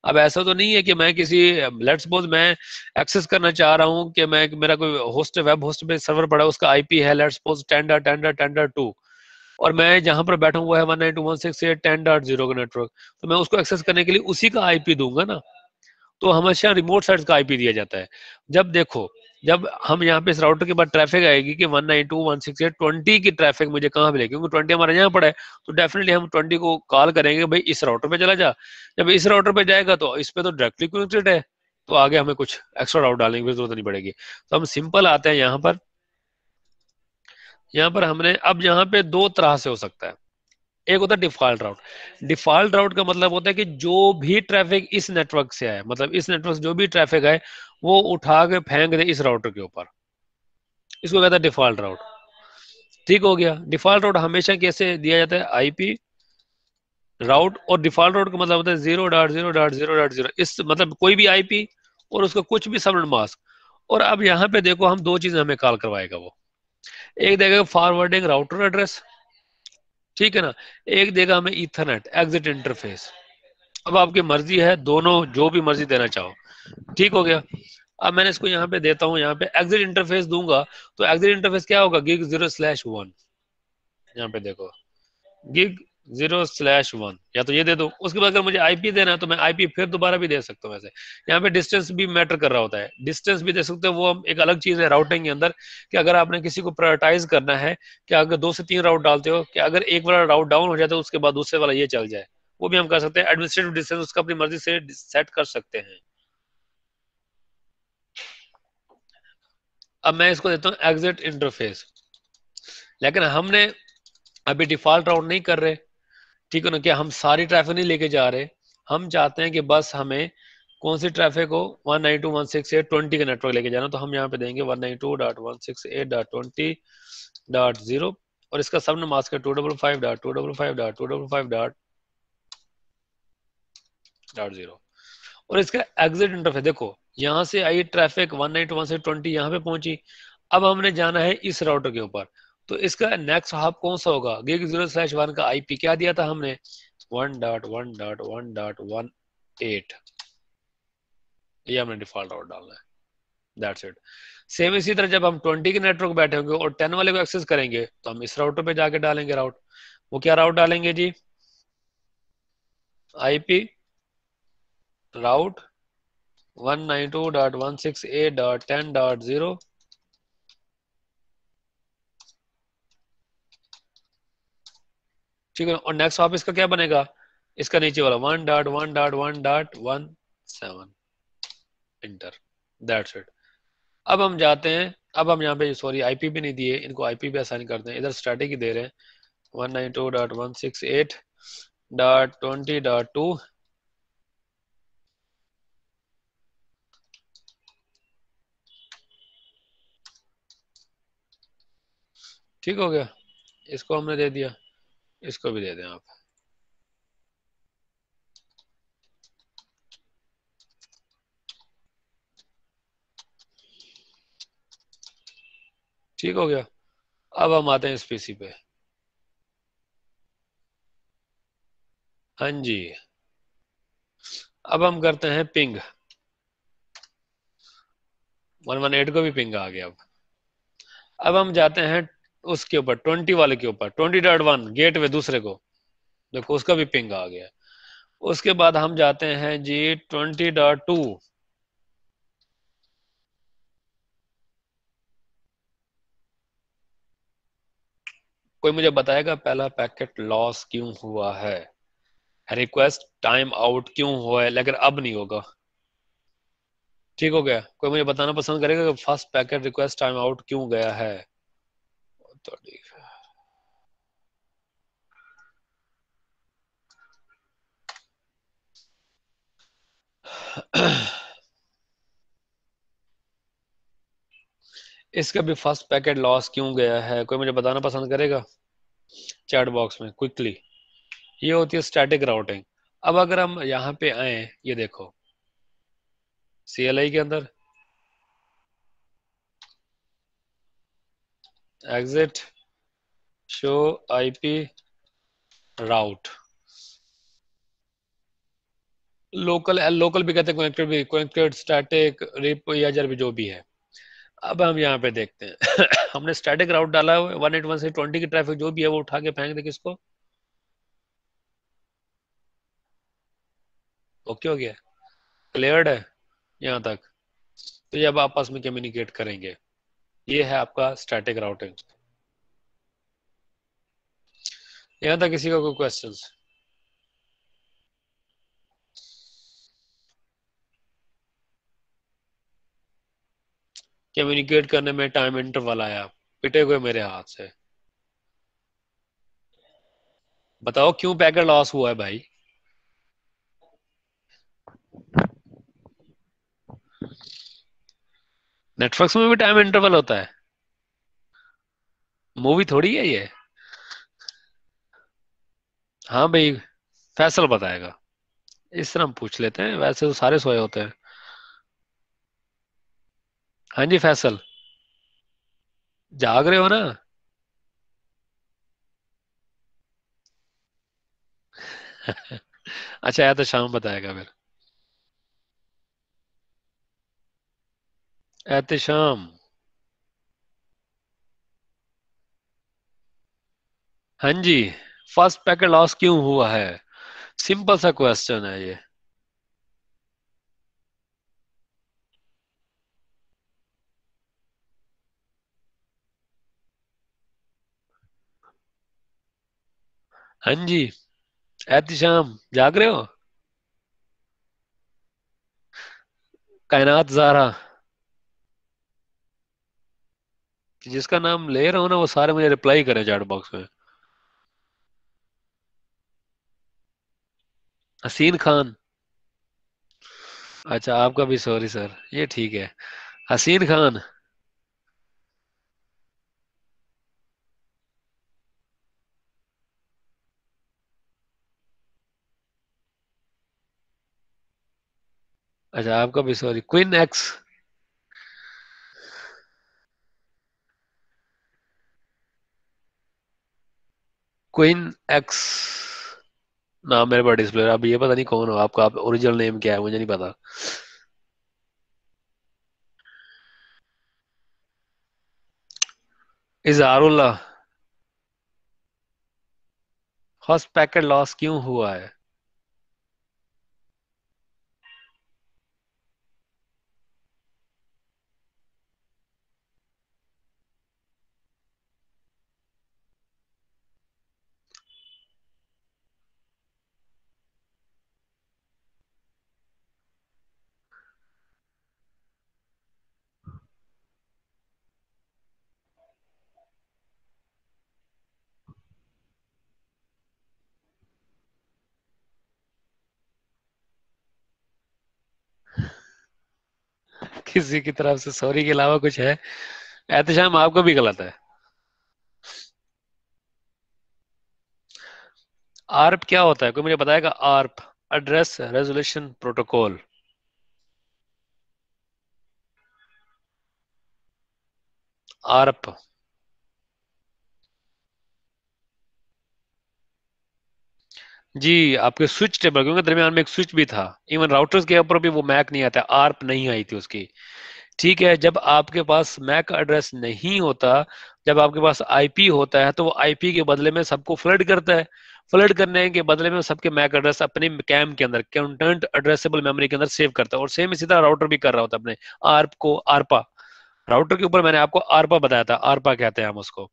A: अब ऐसा तो नहीं है कि मैं किसी, लेट्स सपोज मैं एक्सेस करना चाह रहा हूं कि मैं, मेरा कोई होस्ट वेब होस्ट पे सर्वर पड़ा है, उसका आईपी है लेट्स सपोज 10.10.10.2, और मैं जहां पर बैठा हुआ है 192.168.10.0 का नेटवर्क, तो मैं उसको एक्सेस करने के लिए उसी का आईपी दूंगा ना। तो हमेशा रिमोट साइट का आईपी दिया जाता है। जब देखो, जब हम यहाँ पे इस राउटर के बाद ट्रैफिक आएगी कि 192.168.20 की ट्रैफिक मुझे कहाँ मिलेगी, क्योंकि 20 हमारे यहाँ पड़ा है, तो डेफिनेटली हम 20 को कॉल करेंगे भाई इस राउटर पे चला जा। जब इस राउटर पे जाएगा तो इस पे तो डायरेक्टली कनेक्टेड है, तो आगे हमें कुछ एक्स्ट्रा राउट डालने की जरूरत नहीं पड़ेगी। तो हम सिंपल आते हैं यहाँ पर हमने अब यहाँ पे दो तरह से हो सकता है। एक होता है डिफॉल्ट राउट। डिफॉल्ट राउट का मतलब होता है कि जो भी ट्रैफिक इस नेटवर्क से आए, मतलब इस नेटवर्क से जो भी ट्रैफिक आए वो उठा के फेंक दे इस राउटर के ऊपर, इसको कहता है डिफॉल्ट राउट। ठीक हो गया। डिफॉल्ट राउट हमेशा कैसे दिया जाता है, आईपी राउट, और डिफॉल्ट राउट का मतलब होता है 0.0.0.0, इस मतलब कोई भी आईपी और उसका कुछ भी सबनेट मास्क। और अब यहाँ पे देखो हम दो चीजें हमें कॉल करवाएगा वो, एक देगा फॉरवर्डिंग राउटर एड्रेस, ठीक है ना, एक देगा हमें ईथरनेट एग्जिट इंटरफेस। अब आपकी मर्जी है, दोनों जो भी मर्जी देना चाहो। ठीक हो गया। अब मैंने इसको यहाँ पे देता हूँ, यहाँ पे एग्जिट इंटरफेस दूंगा, तो एग्जिट इंटरफेस क्या होगा, gig0/1। यहाँ पे देखो gig0/1, या तो ये दे दो। उसके बाद अगर मुझे आईपी देना है तो मैं आईपी फिर दोबारा भी दे सकता हूँ। वैसे यहाँ पे डिस्टेंस भी मैटर कर रहा होता है, डिस्टेंस भी दे सकते हो, वो हम एक अलग चीज है राउटिंग के अंदर, कि अगर आपने किसी को प्रायोरिटाइज करना है कि अगर 2 से 3 राउट डालते हो कि अगर एक वाला राउट डाउन हो जाता है उसके बाद दूसरे वाला ये चल जाए, वो भी हम कर सकते हैं। एडमिनिस्ट्रेटिव डिस्टेंस उसका अपनी मर्जी से सेट कर सकते हैं। अब मैं इसको देता हूँ एग्जिट इंटरफेस, लेकिन हमने अभी डिफॉल्ट राउट नहीं कर रहे, ठीक है ना, कि हम सारी ट्रैफिक नहीं लेके जा रहे। हम चाहते हैं कि बस हमें कौन सी ट्रैफिक हो, 192.168.20 का नेटवर्क लेके जाना, तो हम यहाँ पे देंगे 192.168.20.0, और इसका सब मास्क है 255.255.255.0। और इसका एग्जिट इंटरफेस देखो, यहाँ से आई ट्रैफिक 192.168.20 यहाँ पे पहुंची। अब हमने जाना है इस राउटर के ऊपर, तो इसका नेक्स्ट हॉप कौन सा होगा, gig0/1 का आईपी क्या दिया था हमने, 1.1.1.18, ये हमने डिफॉल्ट राउट डालना है। That's it. सेम इसी तरह जब हम 20 के नेटवर्क बैठे होंगे और 10 वाले को एक्सेस करेंगे तो हम इस राउटर पे जाके डालेंगे राउट। वो क्या राउट डालेंगे जी, आईपी राउट 192.168.10.0, ठीक है। और नेक्स्ट ऑफिस का क्या बनेगा, इसका नीचे वाला 1.1.1.17, इंटर। That's it. अब हम जाते हैं, अब हम यहाँ पे सॉरी आईपी भी नहीं दिए, इनको आईपी भी असाइन करते हैं, इधर स्टैटिक ही दे रहे हैं 192.168.20.2। ठीक हो गया। इसको हमने दे दिया, इसको भी दे दें आप। ठीक हो गया। अब हम आते हैं इस पीसी पे। हाँ जी। अब हम करते हैं पिंग, 118 को भी पिंग आ गया। अब हम जाते हैं उसके ऊपर 20 वाले के ऊपर, 20.1 गेट वे दूसरे को, देखो उसका भी पिंग आ गया। उसके बाद हम जाते हैं जी 20.2। कोई मुझे बताएगा पहला पैकेट लॉस क्यों हुआ है, रिक्वेस्ट टाइम आउट क्यों हुआ है, लेकिन अब नहीं होगा। ठीक हो गया। कोई मुझे बताना पसंद करेगा कि first packet request time out क्यों गया है, तो ठीक है। इसका भी फर्स्ट पैकेट लॉस क्यों गया है, कोई मुझे बताना पसंद करेगा चैट बॉक्स में क्विकली। ये होती है स्टैटिक राउटिंग। अब अगर हम यहाँ पे आए, ये देखो CLI के अंदर exit show IP route, local local भी कहते हैं, कनेक्टेड भी, कनेक्टेड स्टैटिक रिप या जर भी जो भी है। अब हम यहाँ पे देखते हैं हमने स्टैटिक राउट डाला है 181 से 20 की ट्रैफिक जो भी है वो उठा के फेंक दे किसको, ओके हो गया, क्लियर्ड है यहाँ तक। तो ये अब आपस में कम्युनिकेट करेंगे, ये है आपका स्टैटिक राउटिंग। यहाँ तक किसी का कोई क्वेश्चंस, कम्युनिकेट करने में टाइम इंटरवल आया, पिटे हुए मेरे हाथ से। बताओ क्यों पैकेट लॉस हुआ है भाई? नेटफ्लिक्स में भी टाइम इंटरवल होता है? मूवी थोड़ी है ये। हाँ भाई, फैसल बताएगा। इस तरह हम पूछ लेते हैं, वैसे तो सारे सोए होते हैं। हाँ जी फैसल, जाग रहे हो ना? अच्छा, या तो शाम बताएगा फिर। एहतिशाम। हाँ जी, फर्स्ट पैकेट लॉस क्यों हुआ है? सिंपल सा क्वेश्चन है ये। हाँ जी, एहतिशाम जाग रहे हो? कायनात ज़ारा। जिसका नाम ले रहा हूँ ना, वो सारे मुझे रिप्लाई करें चैट बॉक्स में। हसीन खान। अच्छा, आपका भी सॉरी सर, ये ठीक है। हसीन खान। अच्छा, आपका भी sorry. Queen x. Queen x नाम मेरे पास डिस्प्ले। अब ये पता नहीं कौन हो आपका, आप ओरिजिनल नेम क्या है मुझे नहीं पता। इजहारुल्लाह। फर्स्ट पैकेट लॉस क्यों हुआ है? किसी की तरफ से सॉरी के अलावा कुछ है? एहतशाम आपका भी गलत है। आर्प क्या होता है, कोई मुझे बताएगा? ARP, address resolution protocol. ARP. जी, आपके स्विच टेबल, क्योंकि दरमियान में एक स्विच भी था। इवन राउटर्स के ऊपर भी वो मैक नहीं आता, आर्प नहीं आई थी उसकी। ठीक है, जब आपके पास मैक एड्रेस नहीं होता, जब आपके पास आईपी होता है, तो वो आईपी के बदले में सबको फ्लड करता है। फ्लड करने के बदले में सबके मैक एड्रेस अपने कैम के अंदर, कंटेंट एड्रेसेबल मेमोरी के अंदर सेव करता है। और सेम इसी तरह राउटर भी कर रहा होता है अपने आर्प को, आरपा। राउटर के ऊपर मैंने आपको आरपा बताया था, आरपा कहते हैं हम उसको।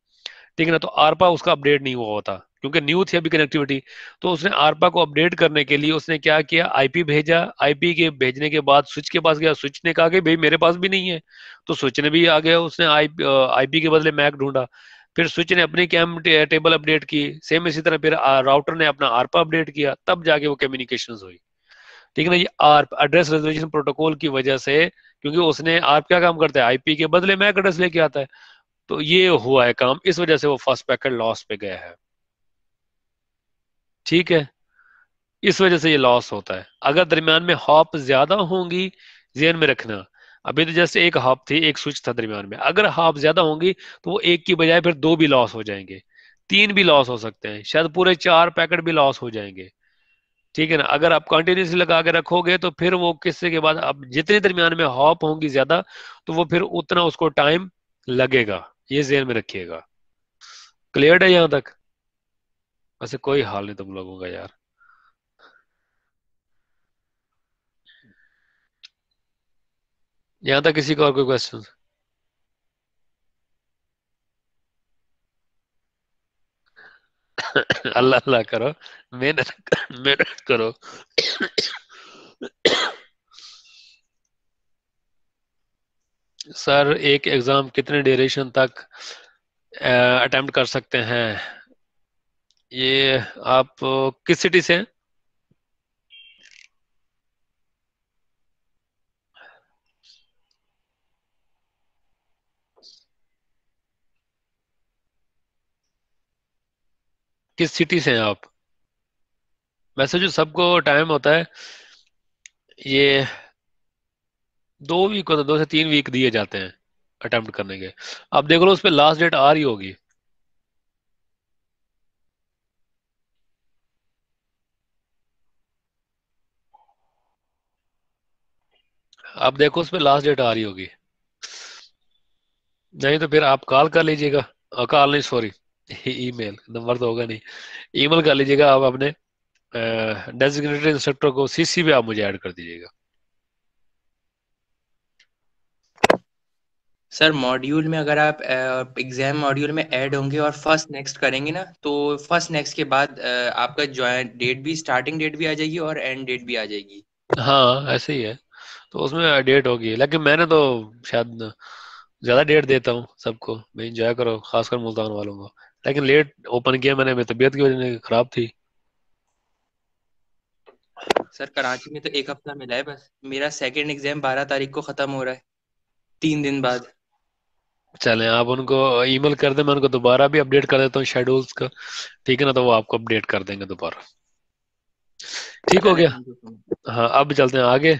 A: ठीक है ना? तो आरपा उसका अपडेट नहीं हुआ होता, क्योंकि न्यू थी अभी कनेक्टिविटी। तो उसने आरपा को अपडेट करने के लिए उसने क्या किया, आईपी भेजा। आईपी के भेजने के बाद स्विच के पास गया, स्विच ने कहा कि भाई मेरे पास भी नहीं है। तो स्विच ने भी आ गया, उसने आईपी के बदले मैक ढूंढा। फिर स्विच ने अपनी कैम टेबल अपडेट की, सेम इसी तरह फिर राउटर ने अपना आरपा अपडेट किया, तब जाके वो कम्युनिकेशन हुई। ठीक है ना? ये आर्प, एड्रेस रेजोल्यूशन प्रोटोकॉल की वजह से, क्योंकि उसने आर्प क्या काम करता है, आईपी के बदले मैक एड्रेस लेके आता है। तो ये हुआ है काम, इस वजह से वो फर्स्ट पैकेट लॉस पे गया है। ठीक है, इस वजह से ये लॉस होता है। अगर दरमियान में हॉप ज्यादा होंगी, जेन में रखना। अभी तो जैसे एक हॉप थी, एक स्विच था दरमियान में, अगर हॉप ज्यादा होंगी तो वो एक की बजाय फिर दो भी लॉस हो जाएंगे, तीन भी लॉस हो सकते हैं, शायद पूरे चार पैकेट भी लॉस हो जाएंगे। ठीक है ना? अगर आप कंटिन्यूसली लगा के रखोगे तो फिर वो किस्से के बाद अब जितने दरमियान में हॉप होंगी ज्यादा, तो वो फिर उतना उसको टाइम लगेगा। ये जेन में रखिएगा। क्लियर है यहाँ तक? वैसे कोई हाल नहीं तुम लोगों का यार। यहाँ तक किसी का और कोई क्वेश्चन? अल्लाह अल्लाह करो, मेहनत मेहनत करो। सर, एक एग्जाम कितने ड्यूरेशन तक अटेम्प्ट कर सकते हैं? ये आप किस सिटी से हैं? किस सिटी से हैं आप? वैसे जो सबको टाइम होता है, ये 2 वीक को, तो 2 से 3 वीक दिए जाते हैं अटेम्प्ट करने के। अब देख लो उस पर लास्ट डेट आ रही होगी। अब देखो उस पर लास्ट डेट आ रही होगी। नहीं तो फिर आप कॉल कर लीजिएगा। कॉल नहीं, सॉरी, ईमेल, नंबर तो होगा नहीं। ईमेल कर लीजिएगा आप अपने डेजिग्नेटेड इंस्ट्रक्टर को, सीसी पे आप मुझे ऐड कर दीजिएगा।
B: सर मॉड्यूल में अगर आप एग्जाम मॉड्यूल में ऐड होंगे और फर्स्ट नेक्स्ट करेंगे ना, तो फर्स्ट नेक्स्ट के बाद आपका ज्वाइन डेट भी, स्टार्टिंग डेट भी आ जाएगी और एंड डेट भी आ जाएगी।
A: हाँ ऐसे ही है। तो उसमें डेट होगी, लेकिन मैंने तो शायद ज्यादा डेट देता हूँ सबको, मैं इंजॉय करो, खासकर मुल्तान वालों को। लेकिन लेट ओपन किया मैंने, मेरी तबीयत की वजह से खराब थी।
B: सर कराची में तो एक हफ्ता मिला है बस। मेरा सेकंड एग्जाम 12 तारीख को खत्म हो रहा है, 3 दिन बाद।
A: चलें, आप उनको ईमेल कर दें, मैं उनको दोबारा भी अपडेट कर देता हूँ शेड्यूल्स का। ठीक है ना, तो वो आपको अपडेट कर देंगे दोबारा। ठीक हो
B: चले,
A: गया।
B: Thank you so much.
A: हाँ, अब चलते हैं आगे।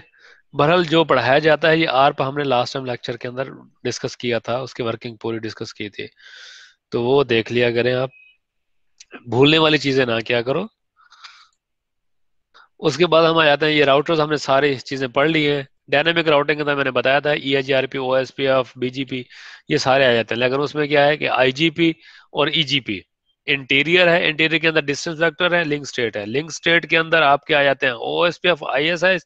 A: बहरहाल जो पढ़ाया जाता है, ये आर्प हमने लास्ट टाइम लेक्चर के अंदर डिस्कस किया था, उसकी वर्किंग पूरी डिस्कस की थी। तो वो देख लिया करें आप, भूलने वाली चीजें ना क्या करो। उसके बाद हम आ जाते हैं, ये राउटर्स हमने सारी चीजें पढ़ ली हैं। डायनेमिक राउटिंग के अंदर मैंने बताया था, E H R P, O S P F, BGP, ये सारे आ जाते हैं। लेकिन उसमें क्या है कि आईजीपी और ईजीपी, इंटीरियर है, इंटीरियर के अंदर डिस्टेंस वेक्टर है, लिंक स्टेट है, लिंक स्टेट के अंदर आपके आ जाते हैं O S P F, I S I,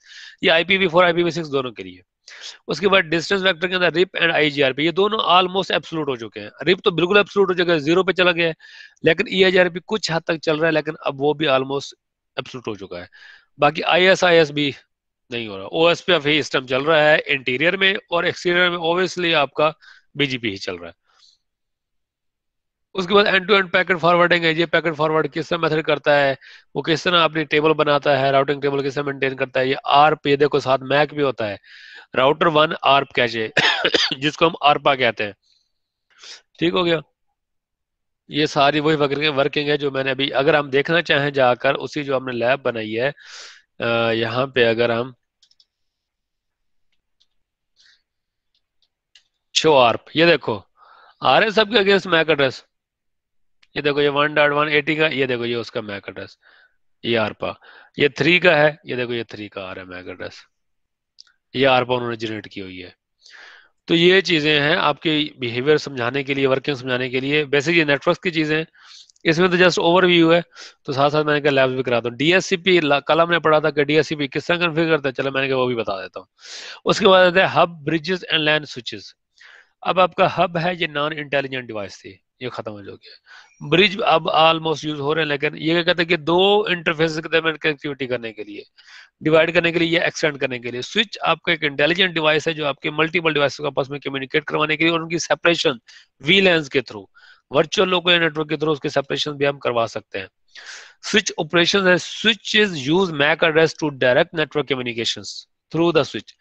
A: ये IPv4 IPv6 दोनों के लिए। उसके बाद डिस्टेंस वेक्टर के अंदर रिप एंड आईजीआरपी, ये दोनों ऑलमोस्ट एब्सोल्यूट हो चुके हैं। रिप तो बिल्कुल एब्सोल्यूट हो चुका है, जीरो पे चला गया है। लेकिन ईएचआरपी कुछ हद तक चल रहा है, लेकिन अब वो भी ऑलमोस्ट एब्सोल्यूट हो चुका है। बाकी ISIS भी नहीं हो रहा, OSPF ही इस टाइम चल रहा है इंटीरियर में, और एक्सटीरियर में ऑब्वियसली आपका BGP ही चल रहा है। उसके बाद end to end packet forwarding है। ये पैकेट फॉरवर्ड किस तरह मेथड करता है, वो किस तरह अपनी टेबल बनाता है, राउटिंग टेबल किस तरह मेंटेन करता है। ये आरप, ये देखो साथ मैक भी होता है, राउटर वन आर्प कैचे, जिसको हम आरपा कहते हैं। ठीक हो गया। ये सारी वही वर्किंग वर्किंग है जो मैंने अभी, अगर हम देखना चाहें जाकर उसी जो हमने लैब बनाई है, यहाँ पे अगर हम शो आर्प, ये देखो आ रहे हैं सबके अगेंस्ट मैक एड्रेस। ये देखो ये 1.180 का, ये देखो ये उसका मैक एड्रेस, ये आरपा। ये 3 का है, ये देखो ये 3 का आ रहा है मैक एड्रेस, ये आरपा उन्होंने जनरेट की हुई है। तो ये चीजें हैं आपके बिहेवियर समझाने के लिए, वर्किंग समझाने के लिए, बेसिक ये नेटवर्क की चीजें हैं। इसमें तो जस्ट ओवरव्यू है। तो साथ साथ मैंने कहा लैब्स भी करा दो। DSCP कल हमने पढ़ा था कि DSCP किस तरह कन्फिगर करता है, चलो मैंने कहा वो भी बता देता हूँ। उसके बाद आते हैं hub, bridges and LAN switches. अब आपका हब है, ये नॉन इंटेलिजेंट डिवाइस थी, ये खत्म हो चुकी है। ब्रिज अब ऑलमोस्ट यूज हो रहे हैं, लेकिन ये क्या कहते हैं कि दो इंटरफेस के दरमियान कनेक्टिविटी करने के लिए, डिवाइड करने के लिए या एक्सटेंड करने के लिए। स्विच आपका एक इंटेलिजेंट डिवाइस है जो आपके मल्टीपल डिवाइस को आपस में कम्युनिकेट करवाने के लिए, और उनकी सेपरेशन VLANs के थ्रू, वर्चुअल लोकल नेटवर्क के थ्रू उसके सेपरेशन भी हम करवा सकते हैं। स्विच ऑपरेशन है, switch is use MAC address to direct network communications through the switch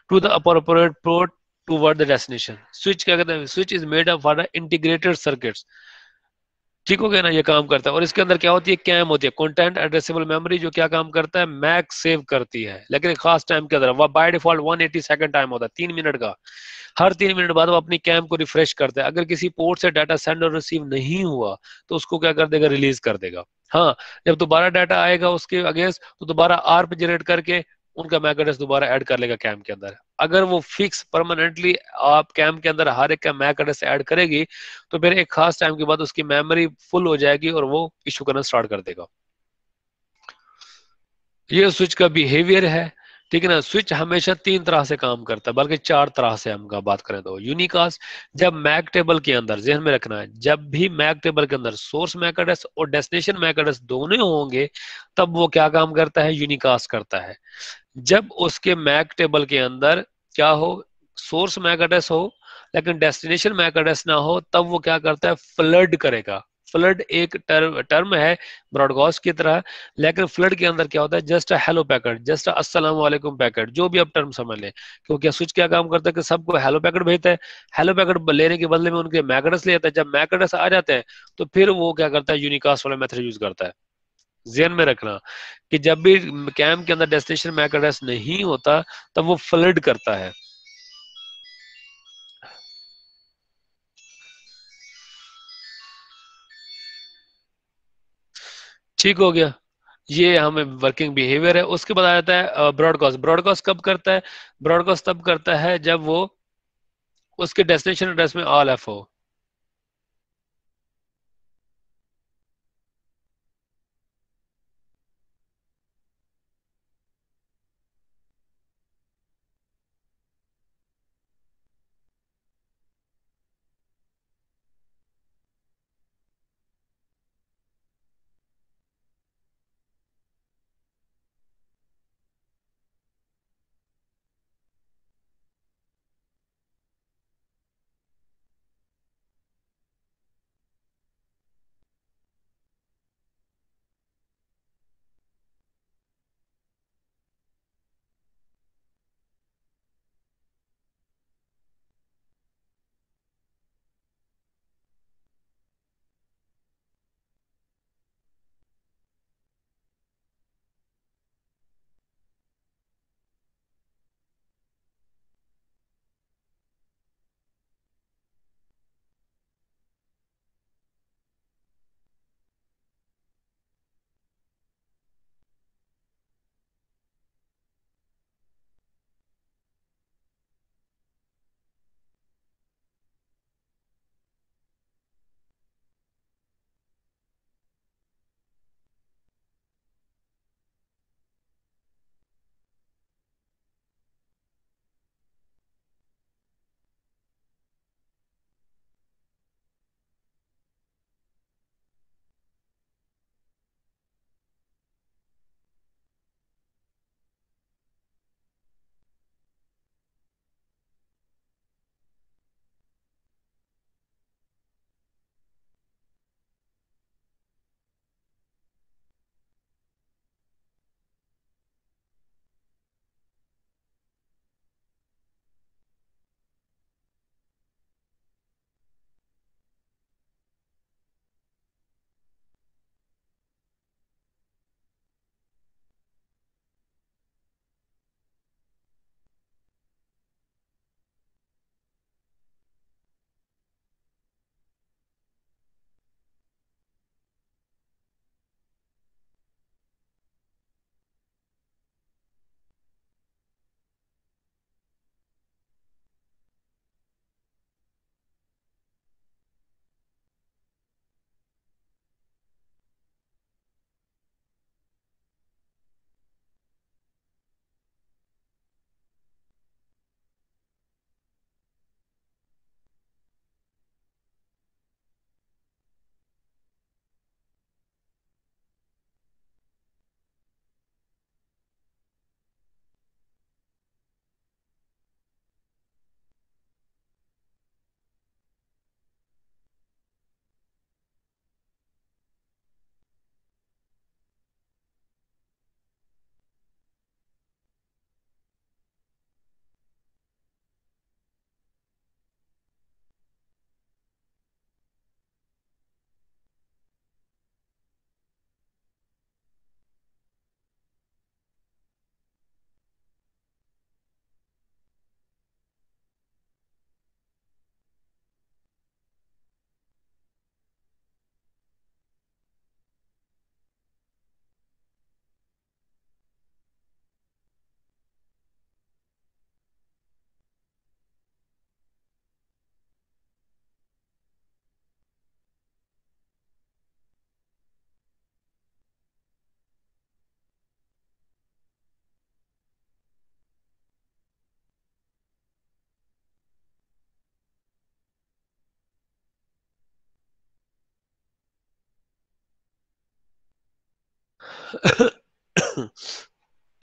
A: to the appropriate port toward the destination। Switch क्या कहते हैं, switch is made up for the integrated circuits. ठीक हो गया ना, ये काम करता है। और इसके अंदर क्या होती है, कैम होती है, कंटेंट एड्रेसेबल मेमोरी, जो क्या काम करता है, मैक सेव करती है, लेकिन एक खास टाइम के अंदर। वह बाय डिफॉल्ट 180 सेकंड टाइम होता है, 3 मिनट का। हर 3 मिनट बाद वो अपनी कैम को रिफ्रेश करता है। अगर किसी पोर्ट से डाटा सेंड और रिसीव नहीं हुआ तो उसको क्या कर देगा, रिलीज कर देगा। हाँ, जब दोबारा डाटा आएगा उसके अगेंस्ट, तो दोबारा आर्प जनरेट करके उनका मैक एड्रेस दोबारा ऐड कर लेगा कैम के अंदर। अगर वो फिक्स परमानेंटली आप कैम के अंदर हर एक का मैक एड्रेस ऐड करेगी, तो फिर एक खास टाइम के बाद उसकी मेमोरी फुल हो जाएगी और वो इशू करना स्टार्ट कर देगा। ये स्विच का बिहेवियर है। ठीक है ना। स्विच हमेशा 3 तरह से काम करता है, बल्कि 4 तरह से हम बात करें तो। यूनिकास्ट, जब मैक टेबल के अंदर, जहन में रखना है, जब भी मैक टेबल के अंदर सोर्स मैक एड्रेस और डेस्टिनेशन मैक एड्रेस दोनों होंगे, तब वो क्या काम करता है, यूनिकास्ट करता है। जब उसके मैक टेबल के अंदर क्या हो, सोर्स मैक एड्रेस हो लेकिन डेस्टिनेशन मैक एड्रेस ना हो, तब वो क्या करता है, फ्लड करेगा। फ्लड एक टर्म है ब्रॉडकास्ट की तरह, लेकिन फ्लड के अंदर क्या होता है, जस्ट हेलो पैकेट, जस्ट अस्सलाम वालेकुम पैकेट, जो भी आप टर्म समझ लें। क्योंकि स्विच क्या काम करता है कि सबको हेलो पैकेट भेजता है, हेलो पैकेट लेने के बदले में उनके मैकेडस ले जाता है, जब मैकेडस आ जाते हैं तो फिर वो क्या करता है, यूनिकास्ट वाला मेथड यूज करता है। ध्यान में रखना कि जब भी कैम के अंदर डेस्टिनेशन मैक एड्रेस नहीं होता तब वो फ्लड करता है। ठीक हो गया, ये हमें वर्किंग बिहेवियर है। उसके बाद आ जाता है ब्रॉडकास्ट। ब्रॉडकास्ट कब करता है, ब्रॉडकास्ट तब करता है जब वो उसके डेस्टिनेशन एड्रेस में ऑल एफ हो।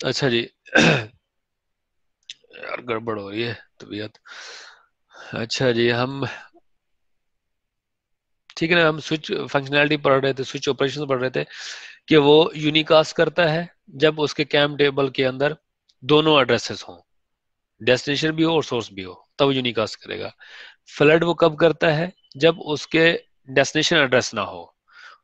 A: अच्छा जी। यार गड़बड़ हो रही है तबीयत। अच्छा जी, हम ठीक है ना, हम स्विच फंक्शनैलिटी पढ़ रहे थे, स्विच ऑपरेशन पढ़ रहे थे कि वो यूनिकास्ट करता है जब उसके कैम टेबल के अंदर दोनों एड्रेसेस हों, डेस्टिनेशन भी हो और सोर्स भी हो, तब यूनिकास्ट करेगा। फ्लड वो कब करता है, जब उसके डेस्टिनेशन एड्रेस ना हो,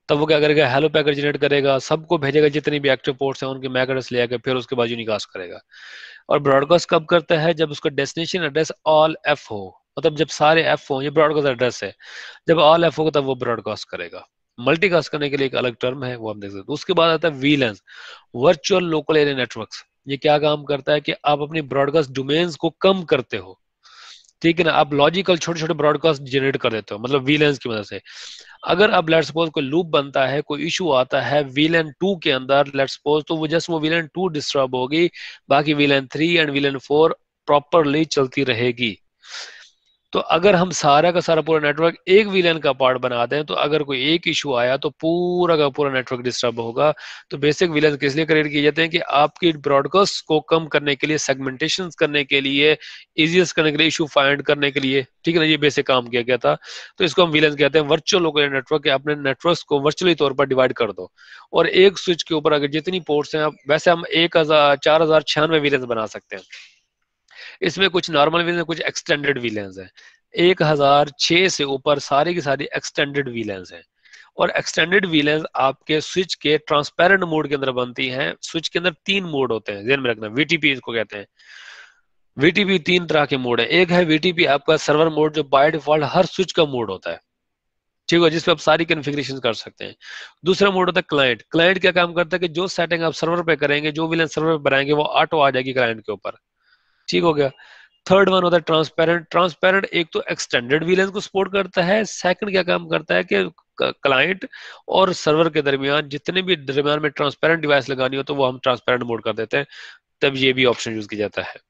A: तब वो क्या करेगा, हेलो पैकेट जनरेट करेगा, सबको भेजेगा, जितने भी एक्टिव पोर्ट्स हैं उनके मैक एड्रेस ले आकर, फिर उसके बाद यूनिकास्ट करेगा। और ब्रॉडकास्ट कब करता है, जब उसका डेस्टिनेशन एड्रेस ऑल एफ हो, मतलब जब सारे एफ हो, ये ब्रॉडकास्ट एड्रेस है, जब ऑल एफ होगा तब वो ब्रॉडकास्ट करेगा। मल्टीकास्ट करने के लिए एक अलग टर्म है, वो हम देख सकते हैं। उसके बाद आता है वीलैंस, वर्चुअल लोकल एरिया नेटवर्क्स। ये क्या काम करता है कि आप अपनी ब्रॉडकास्ट डोमेन्स को कम करते हो, ठीक है ना, आप लॉजिकल छोटे छोटे ब्रॉडकास्ट जनरेट कर देते हो, मतलब वीलैंस की मदद से। अगर अब लेट्स सपोज कोई लूप बनता है, कोई इशू आता है वीलन 2 के अंदर लेट्स सपोज, तो वो जस्ट वो वीलन 2 डिस्टर्ब होगी, बाकी वीलन 3 एंड वीलन 4 प्रॉपरली चलती रहेगी। तो अगर हम सारा का सारा पूरा नेटवर्क एक वीलन का पार्ट बना दें, तो अगर कोई एक इशू आया तो पूरा का पूरा नेटवर्क डिस्टर्ब होगा। तो बेसिक वीलन किस लिए क्रिएट किए जाते हैं कि आपकी ब्रॉडकास्ट को कम करने के लिए, सेगमेंटेशन करने के लिए, इजिएस्ट करने के लिए, इशू फाइंड करने के लिए, ठीक है ना, ये बेसिक काम किया गया था। तो इसको हम वीलन कहते हैं, वर्चुअल लोकल नेटवर्क। अपने नेटवर्क को वर्चुअली तौर पर डिवाइड कर दो, और एक स्विच के ऊपर अगर जितनी पोर्ट्स हैं, वैसे हम 4096 वीलन बना सकते हैं। इसमें कुछ नॉर्मल वीलेंस, कुछ एक्सटेंडेड वीलेंस हैं। 1006 से ऊपर सारी की सारी एक्सटेंडेड वीलेंस हैं। और एक्सटेंडेड वीलेंस आपके स्विच के ट्रांसपेरेंट मोड के अंदर बनती हैं। स्विच के अंदर 3 मोड होते हैं, ध्यान में रखना, वीटीपी इसको कहते हैं। वीटीपी 3 तरह के मोड है। एक है वीटीपी आपका सर्वर मोड, जो बाय डिफॉल्ट हर स्विच का मोड होता है, ठीक है, जिसपे आप सारी कॉन्फ़िगरेशन कर सकते हैं। दूसरा मोड होता है क्लाइंट। क्लाइंट क्या काम करता है कि जो सेटिंग आप सर्वर पे करेंगे, जो विलेन सर्वर पे बनाएंगे, वो ऑटो आ जाएगी क्लाइंट के ऊपर, ठीक हो गया। थर्ड वन होता है ट्रांसपेरेंट। ट्रांसपेरेंट एक तो एक्सटेंडेड वीलेंस को सपोर्ट करता है, सेकंड क्या काम करता है कि क्लाइंट और सर्वर के दरमियान जितने भी दरमियान में ट्रांसपेरेंट डिवाइस लगानी हो, तो वो हम ट्रांसपेरेंट मोड कर देते हैं, तब ये भी ऑप्शन यूज किया जाता है,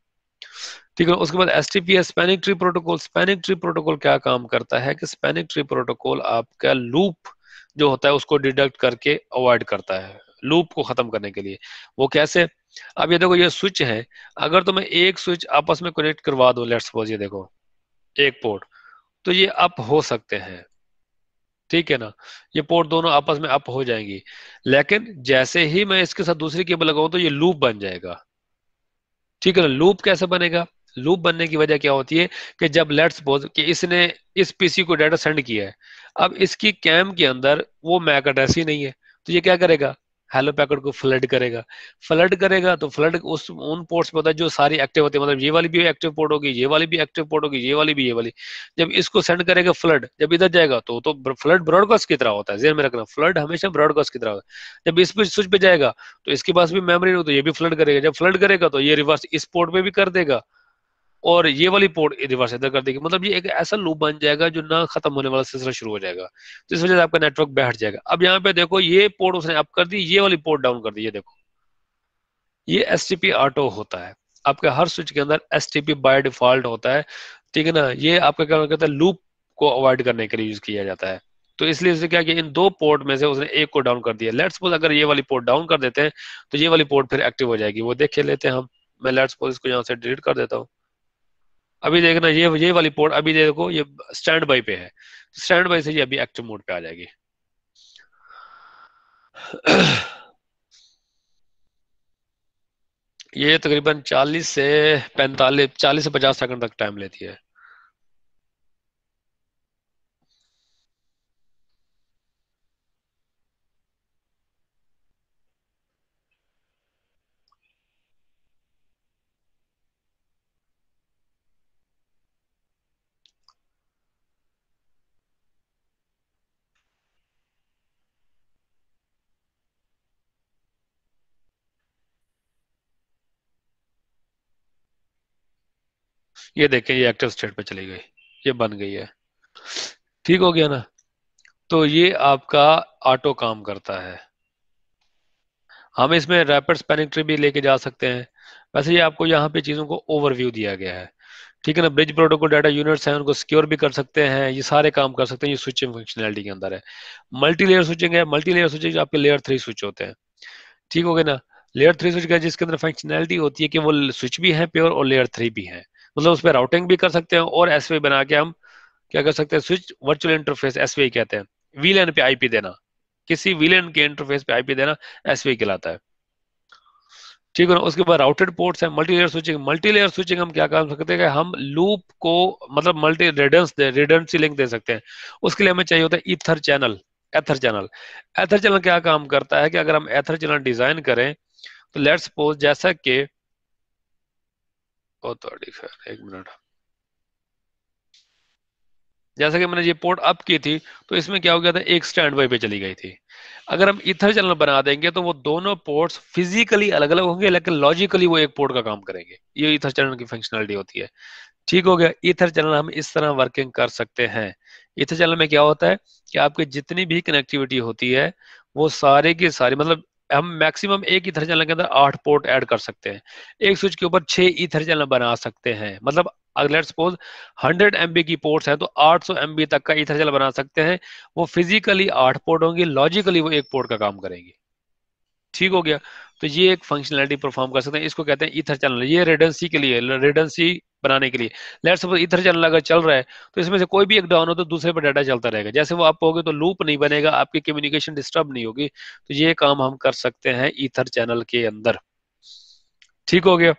A: ठीक है। उसके बाद STPs, spanning tree protocol. Spanning tree protocol क्या काम करता है कि स्पैनिंग ट्री प्रोटोकॉल आपका लूप जो होता है उसको डिडक्ट करके अवॉइड करता है, लूप को खत्म करने के लिए। वो कैसे, अब ये देखो, ये स्विच है, अगर तो मैं एक स्विच आपस में कनेक्ट करवा दूं, लेट्स सपोज ये देखो एक पोर्ट, तो ये अप हो सकते हैं, ठीक है ना, ये पोर्ट दोनों आपस में अप हो जाएंगी। लेकिन जैसे ही मैं इसके साथ दूसरी केबल लगाऊं, तो ये लूप बन जाएगा, ठीक है ना। लूप कैसे बनेगा, लूप बनने की वजह क्या होती है कि जब लेट्स सपोज कि इसने इस पीसी को डाटा सेंड किया है, अब इसकी कैम के अंदर वो मैक एड्रेस ही नहीं है, तो ये क्या करेगा, हेलो पैकेट को फ्लड करेगा। फ्लड करेगा तो फ्लड उस उन पोर्ट्स पे होता है जो सारी एक्टिव होती है, मतलब ये वाली भी एक्टिव पोर्ट होगी, ये वाली भी एक्टिव पोर्ट होगी, ये वाली भी, ये वाली। जब इसको सेंड करेगा फ्लड, जब इधर जाएगा तो फ्लड ब्रॉडकास्ट की तरह होता है, ध्यान में रखना, फ्लड हमेशा ब्रॉडकास्ट की तरह होता है। जब इस पे स्विच पे जाएगा, तो इसके पास भी मेमोरी नहीं हो, तो ये भी फ्लड करेगा। जब फ्लड करेगा तो ये रिवर्स इस पोर्ट पे भी कर देगा, और ये वाली पोर्ट रिवर्स इधर कर देगी। मतलब ये एक ऐसा लूप बन जाएगा जो ना खत्म होने वाला सिलसिला शुरू हो जाएगा, तो इस वजह से आपका नेटवर्क बैठ जाएगा। अब यहाँ पे देखो, ये पोर्ट उसने अप कर दी, ये वाली पोर्ट डाउन कर दी, ये देखो, ये एसटीपी ऑटो होता है। आपके हर स्विच के अंदर एसटीपी बाय डिफॉल्ट होता है, ठीक है ना। ये आपका क्या कहता है, लूप को अवॉइड करने के लिए यूज किया जाता है। तो इसलिए उसने क्या किया, इन दो पोर्ट में से उसने एक को डाउन कर दिया। लेट्स सपोज अगर ये वाली पोर्ट डाउन कर देते हैं, तो ये वाली पोर्ट फिर एक्टिव हो जाएगी, वो देख लेते हैं हम। मैं लेट्स सपोज इसको यहाँ से डिलीट कर देता हूँ। अभी देखना, ये वाली पोर्ट अभी देखो ये स्टैंड बाई पे है, स्टैंड बाई से ये अभी एक्टिव मोड पे आ जाएगी। ये तकरीबन 40 से 50 सेकंड तक टाइम लेती है। ये देखें, ये एक्टिव स्टेट पे चली गई, ये बन गई है, ठीक हो गया ना। तो ये आपका ऑटो काम करता है। हम इसमें रैपिड स्पैनिंग ट्री भी लेके जा सकते हैं। वैसे ये आपको यहाँ पे चीज़ों को ओवरव्यू दिया गया है, ठीक है ना। ब्रिज प्रोटोकॉल डाटा यूनिट्स हैं, उनको सिक्योर भी कर सकते हैं, ये सारे काम कर सकते हैं, ये स्विचिंग फंक्शनैलिटी के अंदर है। मल्टी लेयर स्विचिंग है, मल्टी लेयर स्विचिंग आपके लेयर 3 स्विच होते हैं, ठीक हो गया ना। लेयर 3 स्विच का जिसके अंदर फंक्शनैलिटी होती है कि वो स्विच भी है प्योर और लेयर 3 भी है, मतलब उस पर राउटिंग भी कर सकते हैं और एसवे बना के हम क्या कर सकते हैं, स्विच वर्चुअल इंटरफेस एसवीआई कहते हैं, वीलैन पे आईपी देना, किसी वीलैन के इंटरफेस पे आईपी देना एसवीआई कहलाता है। ठीक है ना। उसके बाद राउटेड पोर्ट्स है, मल्टीलेयर स्विचिंग। मल्टीलेयर स्विचिंग हम क्या कर सकते हैं कि हम लूप को मतलब मल्टी रिडंडेंसी लिंक दे सकते हैं। उसके लिए हमें चाहिए होता है ईथर चैनल, एथर चैनल। एथर चैनल क्या काम करता है कि अगर हम एथर चैनल डिजाइन करें तो लेट्स सपोज जैसा कि ओ तो एक मिनट, जैसा कि मैंने ये पोर्ट अप की थी तो इसमें क्या हो गया था, एक स्टैंड बाई पे चली गई थी। अगर हम ईथर चैनल बना देंगे तो वो दोनों पोर्ट्स फिजिकली अलग अलग होंगे लेकिन लॉजिकली वो एक पोर्ट का काम करेंगे। ये ईथर चैनल की फंक्शनलिटी होती है। ठीक हो गया। ईथर चैनल हम इस तरह वर्किंग कर सकते हैं। ईथर चैनल में क्या होता है कि आपकी जितनी भी कनेक्टिविटी होती है वो सारे की सारी मतलब हम मैक्सिमम एक ईथर चैनल के अंदर 8 पोर्ट ऐड कर सकते हैं। एक स्विच के ऊपर 6 ईथर चैनल बना सकते हैं। मतलब अगर लेट्स सपोज 100 MB की पोर्ट्स है तो 800 MB तक का ईथर चैनल बना सकते हैं। वो फिजिकली 8 पोर्ट होंगे, लॉजिकली वो एक पोर्ट का काम करेंगे। ठीक हो गया। तो ये एक फंक्शनलिटी परफॉर्म कर सकते हैं, इसको कहते हैं ईथर चैनल। ये रेडेंसी के लिए, रेडेंसी बनाने के लिए। लेट्स सपोज ईथर चैनल अगर चल रहा है तो इसमें से कोई भी एक डाउन हो तो दूसरे पर डाटा चलता रहेगा। जैसे वो अप होगे तो लूप नहीं बनेगा, आपकी कम्युनिकेशन डिस्टर्ब नहीं होगी। तो ये काम हम कर सकते हैं ईथर चैनल के अंदर। ठीक हो गया।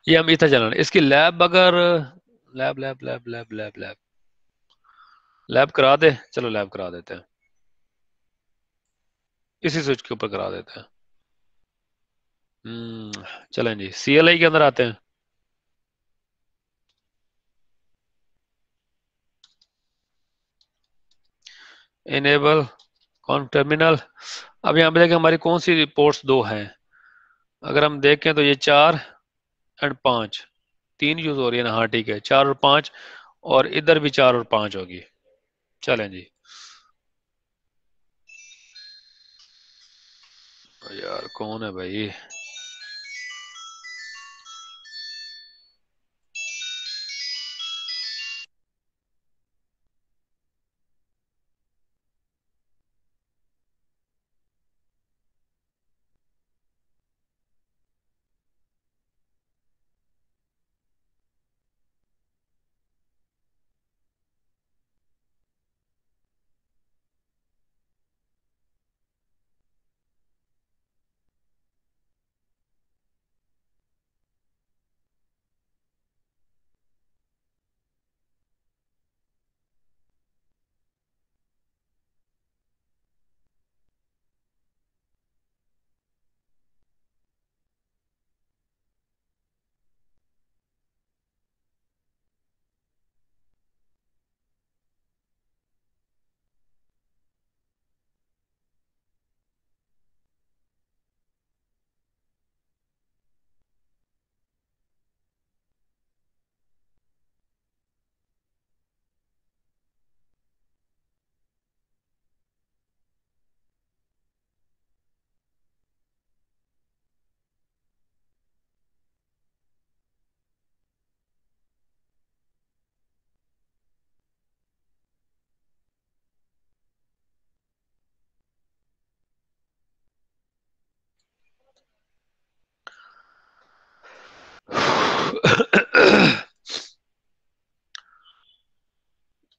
A: ये हम ईथर चैनल, इसकी लैब अगर lab lab lab lab lab lab lab करा दे, चलो लैब करा देते हैं, इसी स्विच के ऊपर करा देते हैं। चलें जी, CLI के अंदर आते हैं। इनेबल कौन टर्मिनल। अब यहाँ पे देखें हमारी कौन सी पोर्ट्स दो हैं। अगर हम देखें तो ये 4 एंड 5, 3 यूज हो रही है ना। हाँ ठीक है, 4 और 5, और इधर भी 4 और 5 होगी। चलें जी। यार कौन है भाई।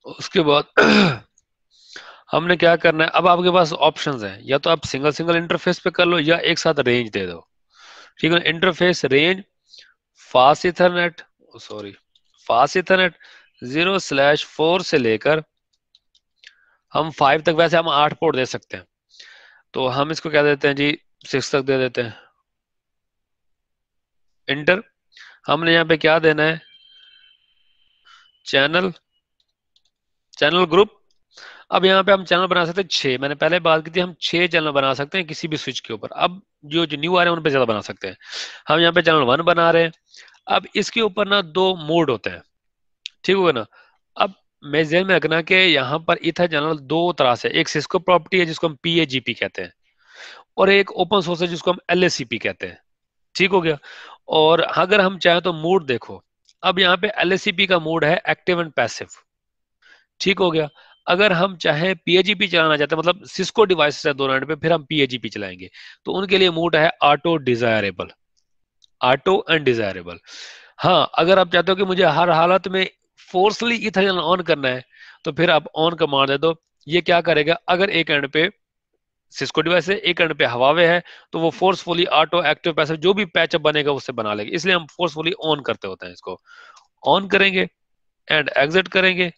A: उसके बाद हमने क्या करना है, अब आपके पास ऑप्शंस हैं, या तो आप सिंगल सिंगल इंटरफेस पे कर लो या एक साथ रेंज दे दो। ठीक है। Interface range fast Ethernet, sorry fast Ethernet 0/4 से लेकर हम 5 तक, वैसे हम 8 पोर्ट दे सकते हैं तो हम इसको क्या देते हैं जी, 6 तक दे देते हैं। इंटर। हमने यहाँ पे क्या देना है, चैनल, चैनल ग्रुप। अब यहाँ पे हम चैनल बना सकते हैं 6, मैंने पहले बात की थी हम 6 चैनल बना सकते हैं किसी भी स्विच के ऊपर। अब जो जो न्यू आ रहे हैं उन पे ज्यादा बना सकते हैं। हम यहाँ पे चैनल 1 बना रहे हैं। अब इसके ऊपर ना 2 मोड होते हैं। ठीक होगा ना। अब मैं ध्यान में रखना कि यहाँ पर इथर चैनल दो तरह से, एक सिस्को प्रॉपर्टी है जिसको हम PAGP कहते हैं, और एक ओपन सोर्स है जिसको हम LACP कहते हैं। ठीक हो गया। और अगर हम चाहें तो मोड देखो, अब यहाँ पे LACP का मोड है एक्टिव एंड पैसिव। ठीक हो गया। अगर हम चाहे PAGP चलाना चाहते हैं, मतलब सिस्को डिवाइस है दोनों एंड पे, फिर हम PAGP चलाएंगे। तो उनके लिए मोड है auto desirable, auto and desirable. हाँ, अगर आप चाहते हो कि मुझे हर हालत में फोर्सली ईथर चैनल ऑन करना है तो फिर आप ऑन कमांड दे दो। ये क्या करेगा, अगर एक एंड पे सिस्को डिवाइस है, एक एंड पे हवावे है, तो वो फोर्सफुली ऑटो एक्टिव पैसिव जो भी पैचअप बनेगा उससे बना लेगा। इसलिए हम फोर्सफुली ऑन करते होते हैं इसको। ऑन करेंगे एंड एग्जिट करेंगे।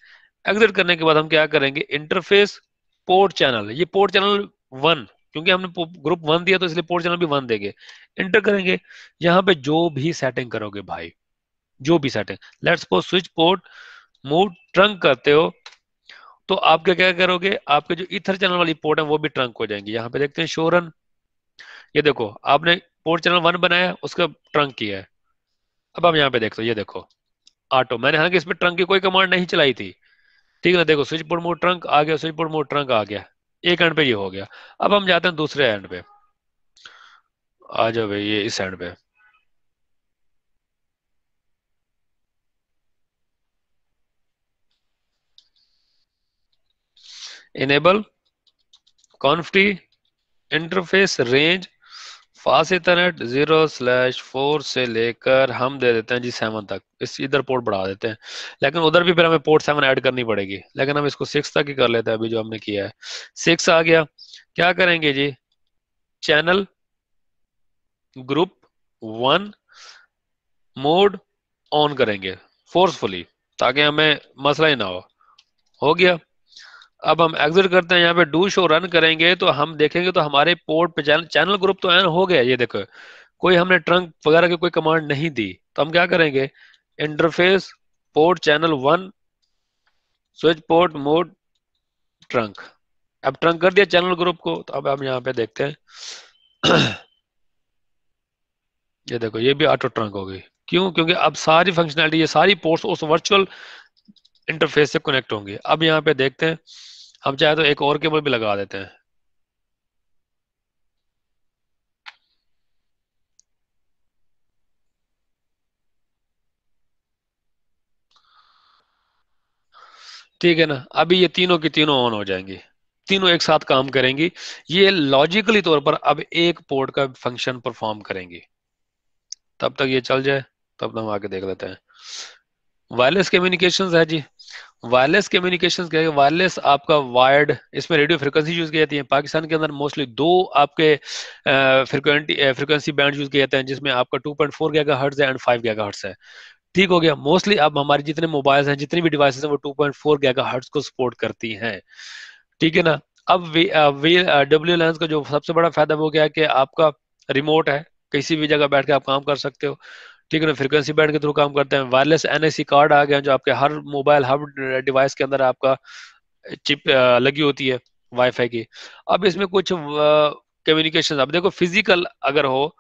A: एग्जिट करने के बाद हम क्या करेंगे, इंटरफेस पोर्ट चैनल, ये पोर्ट चैनल 1, क्योंकि हमने ग्रुप 1 दिया तो इसलिए पोर्ट चैनल भी 1 देंगे। इंटर करेंगे, यहाँ पे जो भी सेटिंग करोगे भाई, जो भी setting, let's suppose switch port move trunk करते हो तो आप क्या क्या करोगे, आपके जो ईथर चैनल वाली पोर्ट है वो भी ट्रंक हो जाएंगी। यहाँ पे देखते हैं शो रन, ये देखो आपने पोर्ट चैनल 1 बनाया, उसका ट्रंक किया है। अब हम यहाँ पे देखते हो, ये देखो ऑटो, मैंने हालांकि इस पे ट्रंक की कोई कमांड नहीं चलाई थी, ठीक है ना। देखो स्विच पोर्ट मोड ट्रंक आ गया, स्विच पोर्ट मोड ट्रंक आ गया, एक एंड पे ये हो गया। अब हम जाते हैं दूसरे एंड पे, आ जाओ भाई ये इस एंड पे। Enable conf t interface range fast Ethernet 0/4 से लेकर हम दे देते हैं जी 7 तक, इस इधर पोर्ट बढ़ा देते हैं, लेकिन उधर भी फिर हमें पोर्ट 7 ऐड करनी पड़ेगी, लेकिन हम इसको 6 तक ही कर लेते हैं अभी जो हमने किया है। 6 आ गया, क्या करेंगे जी, चैनल ग्रुप 1 मोड ऑन करेंगे फोर्सफुली, ताकि हमें मसला ही ना हो गया। अब हम एग्जिट करते हैं, यहाँ पे डू शो रन करेंगे तो हम देखेंगे तो हमारे पोर्ट पे चैनल ग्रुप तो ऑन हो गया, ये देखो कोई हमने ट्रंक वगैरह की कोई कमांड नहीं दी। तो हम क्या करेंगे, interface port channel 1 switch port mode trunk, अब ट्रंक कर दिया चैनल ग्रुप को। तो अब हम यहाँ पे देखते हैं ये देखो ये भी ऑटो ट्रंक हो गई, क्यों, क्योंकि अब सारी फंक्शनैलिटी, ये सारी पोर्ट्स उस वर्चुअल इंटरफेस से कनेक्ट होंगे। अब यहाँ पे देखते हैं, हम चाहे तो एक और केबल भी लगा देते हैं। ठीक है ना, अभी ये तीनों की तीनों ऑन हो जाएंगी, तीनों एक साथ काम करेंगी, ये लॉजिकली तौर पर अब एक पोर्ट का फंक्शन परफॉर्म करेंगी। तब तक ये चल जाए, तब तक हम आके देख लेते हैं। वायरलेस कम्युनिकेशंस है जी। वायरलेस कम्युनिकेशंस क्या है, वायरलेस आपका वायर्ड, इसमें रेडियो फ्रिक्वेंसी यूज की जाती है। पाकिस्तान के अंदर मोस्टली दो आपके फ्रिक्वेंसी बैंड यूज किए जाते हैं, जिसमें आपका 2.4 गीगाहर्ट्ज है एंड 5 गीगाहर्ट्ज है। ठीक हो गया, मोस्टली अब हमारे जितने मोबाइल्स हैं, जितनी भी डिवाइसेस हैं, वो 2.4 गीगाहर्ट्ज को सपोर्ट करती हैं। ठीक है ना। अब डब्ल्यू लेंस का जो सबसे बड़ा फायदा वो क्या है कि आपका रिमोट है, किसी भी जगह बैठ के आप काम कर सकते हो। ठीक है ना, फ्रिक्वेंसी बैंड के थ्रू काम करते हैं। वायरलेस एनएसी कार्ड आ गया, जो आपके हर मोबाइल हर डिवाइस के अंदर आपका चिप लगी होती है वाईफाई की। अब इसमें कुछ कम्युनिकेशन, अब देखो फिजिकल अगर हो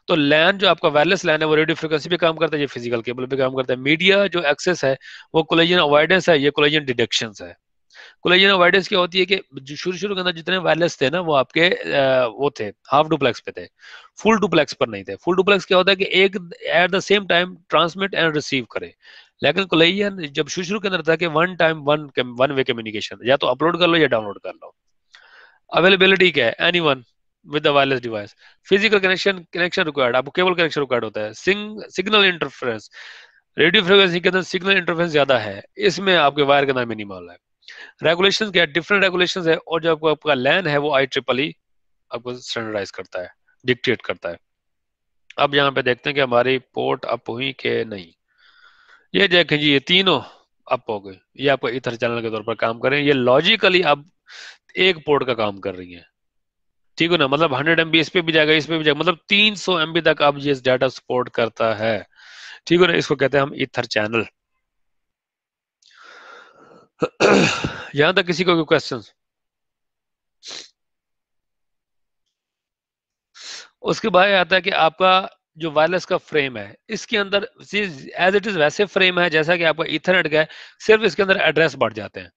A: तो लैन, जो आपका वायरलेस लैन है वो रेडियो फ्रिक्वेंसी पे काम करता है, ये फिजिकल केबल पे काम करता है। मीडिया जो एक्सेस है वो कोलिजन अवॉइडेंस है, ये कोलिजन डिटेक्शन है। कोलिजन अवॉइडेंस क्या होती है कि शुरू शुरू के अंदर जितने वायरलेस थे ना वो आपके वो थे हाफ डुप्लेक्स पे थे, फुल डुप्लेक्स पर नहीं थे। फुल डुप्लेक्स क्या होता है कि एक at the same time transmit and receive करे, लेकिन कोलिजन जब शुरू शुरू के अंदर था कि one time one way communication, या तो अपलोड कर लो या डाउनलोड कर लो। अवेलेबिलिटी क्या है, any one with the wireless device. Physical connection connection required, आपको केबल कनेक्शन रिक्वायर्ड होता है। सिग्नल इंटरफेरेंस, रेडियो फ्रिक्वेंसी के अंदर सिग्नल इंटरफेरेंस ज्यादा है, इसमें आपके वायर के अंदर मिनिमल है। रेगुलेशंस क्या है, डिफरेंट रेगुलेशंस है, और जो आपको आपका लैन है वो IEEE आपको स्टैंडर्डाइज करता है, डिक्टेट करता है। अब यहाँ पे देखते हैं कि हमारी पोर्ट अप हुई कि नहीं। ये देखें जी, ये तीनों अप हो गए, ये आपको ईथर चैनल के तौर पर काम करें, ये लॉजिकली अब एक पोर्ट का काम कर रही है। ठीक है ना, मतलब 100 MB इस पे भी जाएगा, इस पे भी जाएगा, मतलब 300 MB तक अब ये डाटा सपोर्ट करता है। ठीक है ना, इसको कहते हैं हम ईथर चैनल। यहां तक किसी को कोई क्वेश्चन? उसके बाद आता है कि आपका जो वायरलेस का फ्रेम है, इसके अंदर एज इट इज वैसे फ्रेम है जैसा कि आपका ईथरनेट का है, सिर्फ इसके अंदर एड्रेस बढ़ जाते हैं।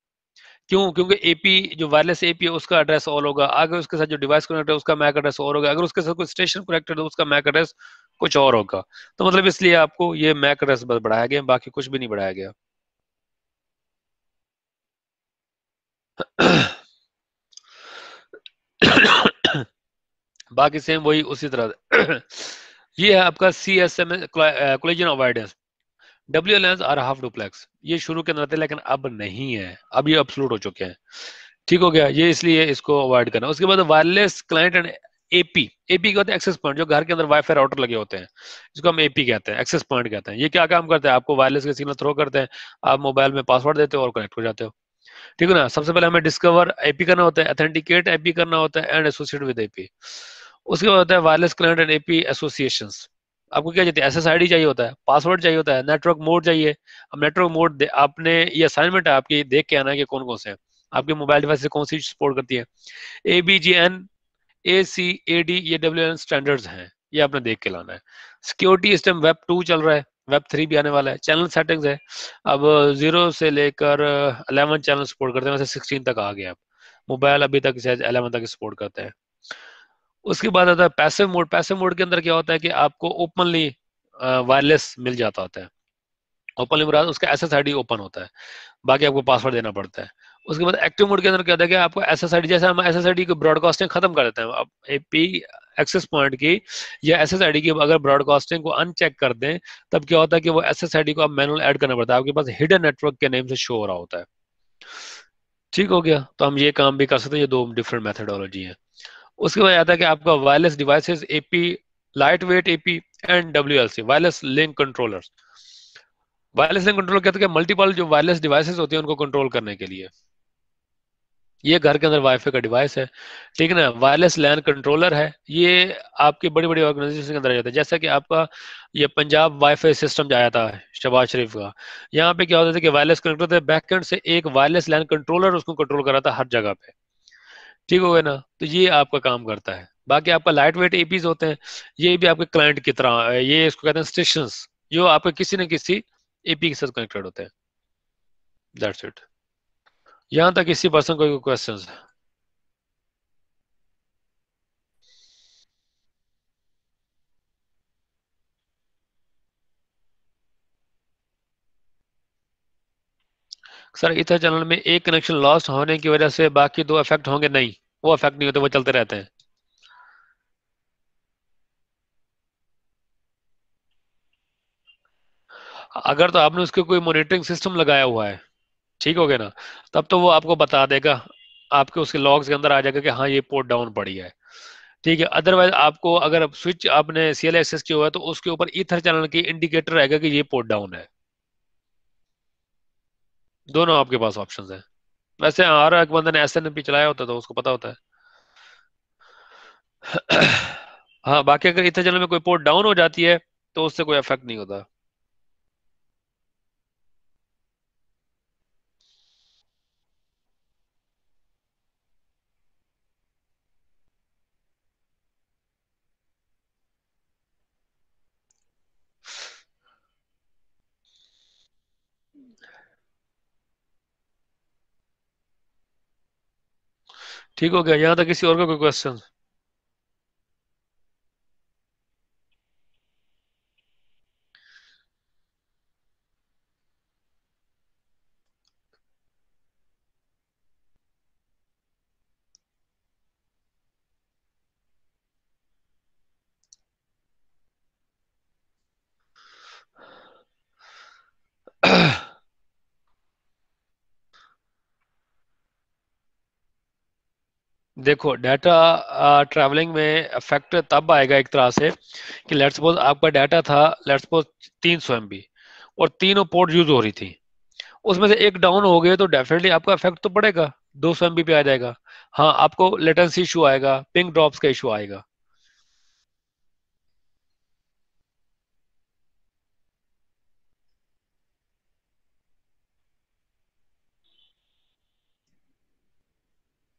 A: क्यों? क्योंकि एपी जो वायरलेस एपी है उसका एड्रेस और होगा, आगे उसके साथ जो डिवाइस कनेक्ट है उसका मैक एड्रेस और होगा, अगर उसके साथ कोई स्टेशन कनेक्टेड है तो उसका मैक एड्रेस कुछ और होगा। तो मतलब इसलिए आपको ये मैक एड्रेस बस बढ़ाया गया, बाकी कुछ भी नहीं बढ़ाया गया। बाकी सेम वही उसी तरह। ये है आपका CSM collision avoidance. WLANs are half duplex, ये शुरू के अंदर थे लेकिन अब नहीं है, अब ये अब्सोल्यूट हो चुके हैं। ठीक हो गया, ये इसलिए इसको अवॉइड करना। उसके बाद wireless client and AP. AP क्या होता है? एक्सेस पॉइंट, जो घर के अंदर वाईफाई राउटर लगे होते हैं, जिसको हम एपी कहते हैं, एक्सेस पॉइंट कहते हैं। ये क्या काम करते हैं? आपको वायरलेस के सिग्नल थ्रो करते हैं, आप मोबाइल में पासवर्ड देते हो और कनेक्ट हो जाते हो। ठीक है ना? सबसे पहले हमें डिस्कवर आईपी करना होता है, अथेंटिकेट आईपी करना होता है, एंड एसोसिएट विद आईपी। उसके बाद होता है wireless client and AP associations. आपको क्या चाहिए? एसएसआईडी चाहिए होता है, पासवर्ड चाहिए होता है, नेटवर्क मोड चाहिए। अब नेटवर्क मोड आपने, ये असाइनमेंट है आपकी, देख के आना है कि कौन कौन से हैं आपके मोबाइल डिवाइस से, कौन सी सपोर्ट करती है। एबीजीएन, ACAD, ये WLAN स्टैंडर्ड्स हैं, ये आपने देख के लाना है। सिक्योरिटी सिस्टम वेब 2 चल रहा है, वेब 3 भी आने वाला है। चैनल सेटिंग्स है, अब 0 से लेकर 11 चैनल सपोर्ट करते हैं, वैसे 16 तक आ गया। अब मोबाइल अभी तक शायद 11 तक सपोर्ट करते हैं। उसके बाद आता है पैसिव मोड। पैसिव मोड के अंदर क्या होता है कि आपको ओपनली वायरलेस मिल जाता होता है। ओपनली मुराद उसका SSID ओपन होता है, बाकी आपको पासवर्ड देना पड़ता है। उसके बाद एक्टिव मोड के अंदर क्या होता है कि आपको SSID, जैसे हम SSID की ब्रॉडकास्टिंग खत्म कर देते हैं, अब एपी एक्सेस पॉइंट की या SSID की अगर ब्रॉडकास्टिंग को अनचेक कर दें, तब क्या होता है कि वो SSID को आप मैनुअल ऐड करना पड़ता है, आपके पास हिडन नेटवर्क के नेम से शो हो रहा होता है। ठीक हो गया, तो हम ये काम भी कर सकते हैं, ये दो डिफरेंट मेथडोलॉजी है। उसके बाद आता है कि आपका wireless devices AP, light weight AP, and WLC, wireless link controller. Wireless link controller कहते हैं कि मल्टीपल जो वायरलेस डिवाइसेस होती हैं उनको कंट्रोल करने के लिए। ये घर के अंदर वाईफाई का डिवाइस है, ठीक है ना? वायरलेस लैन कंट्रोलर है, ये आपकी बड़ी बड़ी ऑर्गेनाइजेशन के अंदर आ जाता है। जैसा कि आपका ये पंजाब वाईफाई सिस्टम जो आया था शहबाज शरीफ का, यहाँ पे क्या होता था कि वायरलेस कनेक्टर थे, बैकएंड से एक वायरलेस लैन कंट्रोलर उसको कंट्रोल कर रहा था हर जगह पे। ठीक हो गया ना? तो ये आपका काम करता है। बाकी आपका लाइट वेट एपीज होते हैं, ये भी आपके क्लाइंट की तरह ये इसको कहते हैं स्टेशंस, जो आपके किसी न किसी एपी के साथ कनेक्टेड होते हैं। That's it. यहाँ तक किसी पर्सन कोई क्वेश्चन? सर इथर चैनल में एक कनेक्शन लॉस्ट होने की वजह से बाकी दो अफेक्ट होंगे? नहीं, वो अफेक्ट नहीं होते, वो चलते रहते हैं। अगर तो आपने उसके कोई मॉनिटरिंग सिस्टम लगाया हुआ है, ठीक हो गया ना, तब तो वो आपको बता देगा, आपके उसके लॉग्स के अंदर आ जाएगा कि हाँ ये पोर्ट डाउन पड़ी है। ठीक है, अदरवाइज आपको अगर स्विच आपने CL एक्सेस किया हुआ है तो उसके ऊपर ईथर चैनल की इंडिकेटर रहेगा कि ये पोर्ट डाउन है। दोनों आपके पास ऑप्शंस है। वैसे हर एक बंदे ने SNMP चलाया होता है तो उसको पता होता है। हाँ, बाकी अगर ईथर चैनल में कोई पोर्ट डाउन हो जाती है तो उससे कोई इफेक्ट नहीं होता। ठीक हो गया, यहाँ तक किसी और का कोई क्वेश्चन? देखो, डाटा ट्रैवलिंग में इफेक्ट तब आएगा एक तरह से कि लेट्स सपोज आपका डाटा था, लेट्स सपोज 300 MB, और तीनों पोर्ट यूज हो रही थी, उसमें से एक डाउन हो गए तो डेफिनेटली आपका इफेक्ट तो पड़ेगा, 200 MB पे आ जाएगा। हाँ, आपको लेटेंसी इशू आएगा, पिंग ड्रॉप्स का इशू आएगा।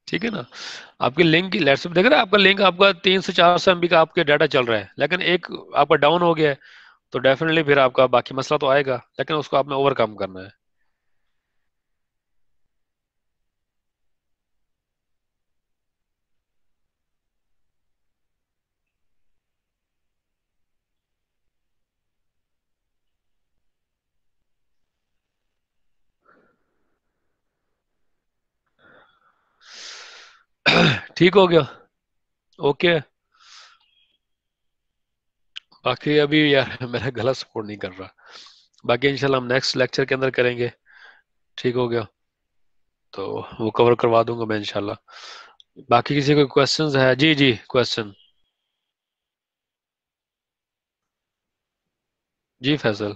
A: ठीक है ना? आपकी लिंक की लेट्स देख रहे हैं, आपका लिंक आपका 300 से 400 MB का आपके डाटा चल रहा है, लेकिन एक आपका डाउन हो गया है, तो डेफिनेटली फिर आपका बाकी मसला तो आएगा, लेकिन उसको आपने ओवरकम करना है। ठीक हो गया, ओके। बाकी अभी यार मेरा गला सपोर्ट नहीं कर रहा। बाकी इंशाल्लाह हम नेक्स्ट लेक्चर के अंदर करेंगे। ठीक हो गया, तो वो कवर करवा दूंगा मैं इंशाल्लाह। बाकी किसी को क्वेश्चंस है? जी जी, क्वेश्चन। जी फैसल।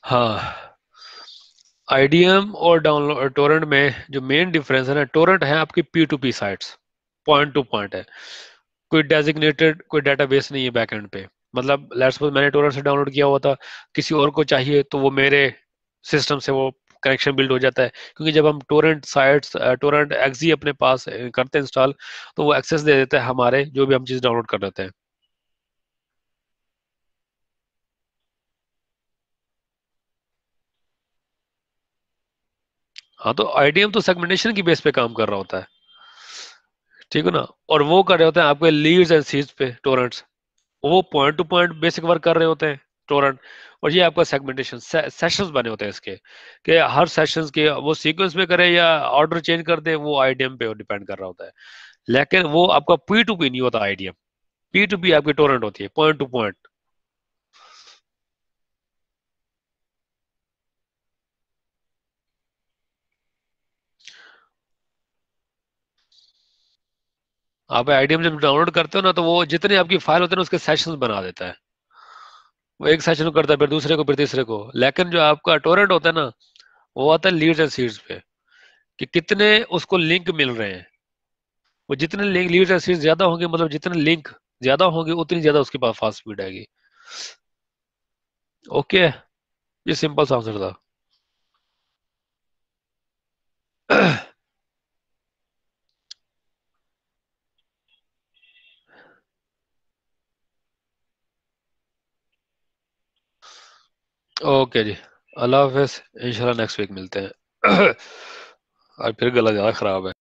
A: हाँ, आईडीएम और डाउनलोड टोरेंट में जो मेन डिफरेंस है ना, टोरेंट है आपकी P to P sites, point to point है। कोई डेजिग्नेटेड कोई डेटाबेस नहीं है बैकएंड पे। मतलब लेट्स सपोज मैंने टोरेंट से डाउनलोड किया हुआ था, किसी और को चाहिए तो वो मेरे सिस्टम से वो कनेक्शन बिल्ड हो जाता है। क्योंकि जब हम टोरेंट साइट्स टोरेंट एक्सी अपने पास करते हैं इंस्टॉल, तो वो एक्सेस दे देता है हमारे जो भी हम चीज़ डाउनलोड कर लेते हैं। हाँ, तो आईडीएम तो सेगमेंटेशन की बेस पे काम कर रहा होता है, ठीक है ना। और वो कर रहे होते हैं आपके लीड्स एंड सीड्स पे टोरेंट्स, वो point to point basic work कर रहे होते हैं टोरेंट। और ये आपका सेगमेंटेशन सेशंस बने होते हैं इसके, कि हर सेशंस के वो सीक्वेंस में करे या ऑर्डर चेंज कर दे, वो आईडीएम पे डिपेंड कर रहा होता है। लेकिन वो आपका पी टू पी नहीं होता आईडीएम, पी टू पी आपकी टोरेंट होती है, पॉइंट टू पॉइंट। आप आईडीएम जब डाउनलोड करते हो ना, तो वो जितने आपकी फाइल होते हैं ना, उसके सेशंस बना देता है। वो एक सेशन को करता है, फिर दूसरे को, फिर तीसरे को। लेकिन जो आपका टोरेंट होता है ना, वो आता है लीड्स एंड सीड्स पे, कि कितने उसको लिंक मिल रहे हैं। वो जितने लिंक लीड्स एंड सीड्स ज्यादा होंगे, मतलब जितने लिंक ज्यादा होंगे, उतनी ज्यादा उसके पास फास्ट स्पीड आएगी। ओके, ये सिंपल सा आंसर था। ओके जी, अल्लाह हाफिज, इंशाल्लाह नेक्स्ट वीक मिलते हैं। और फिर गला ज्यादा खराब है।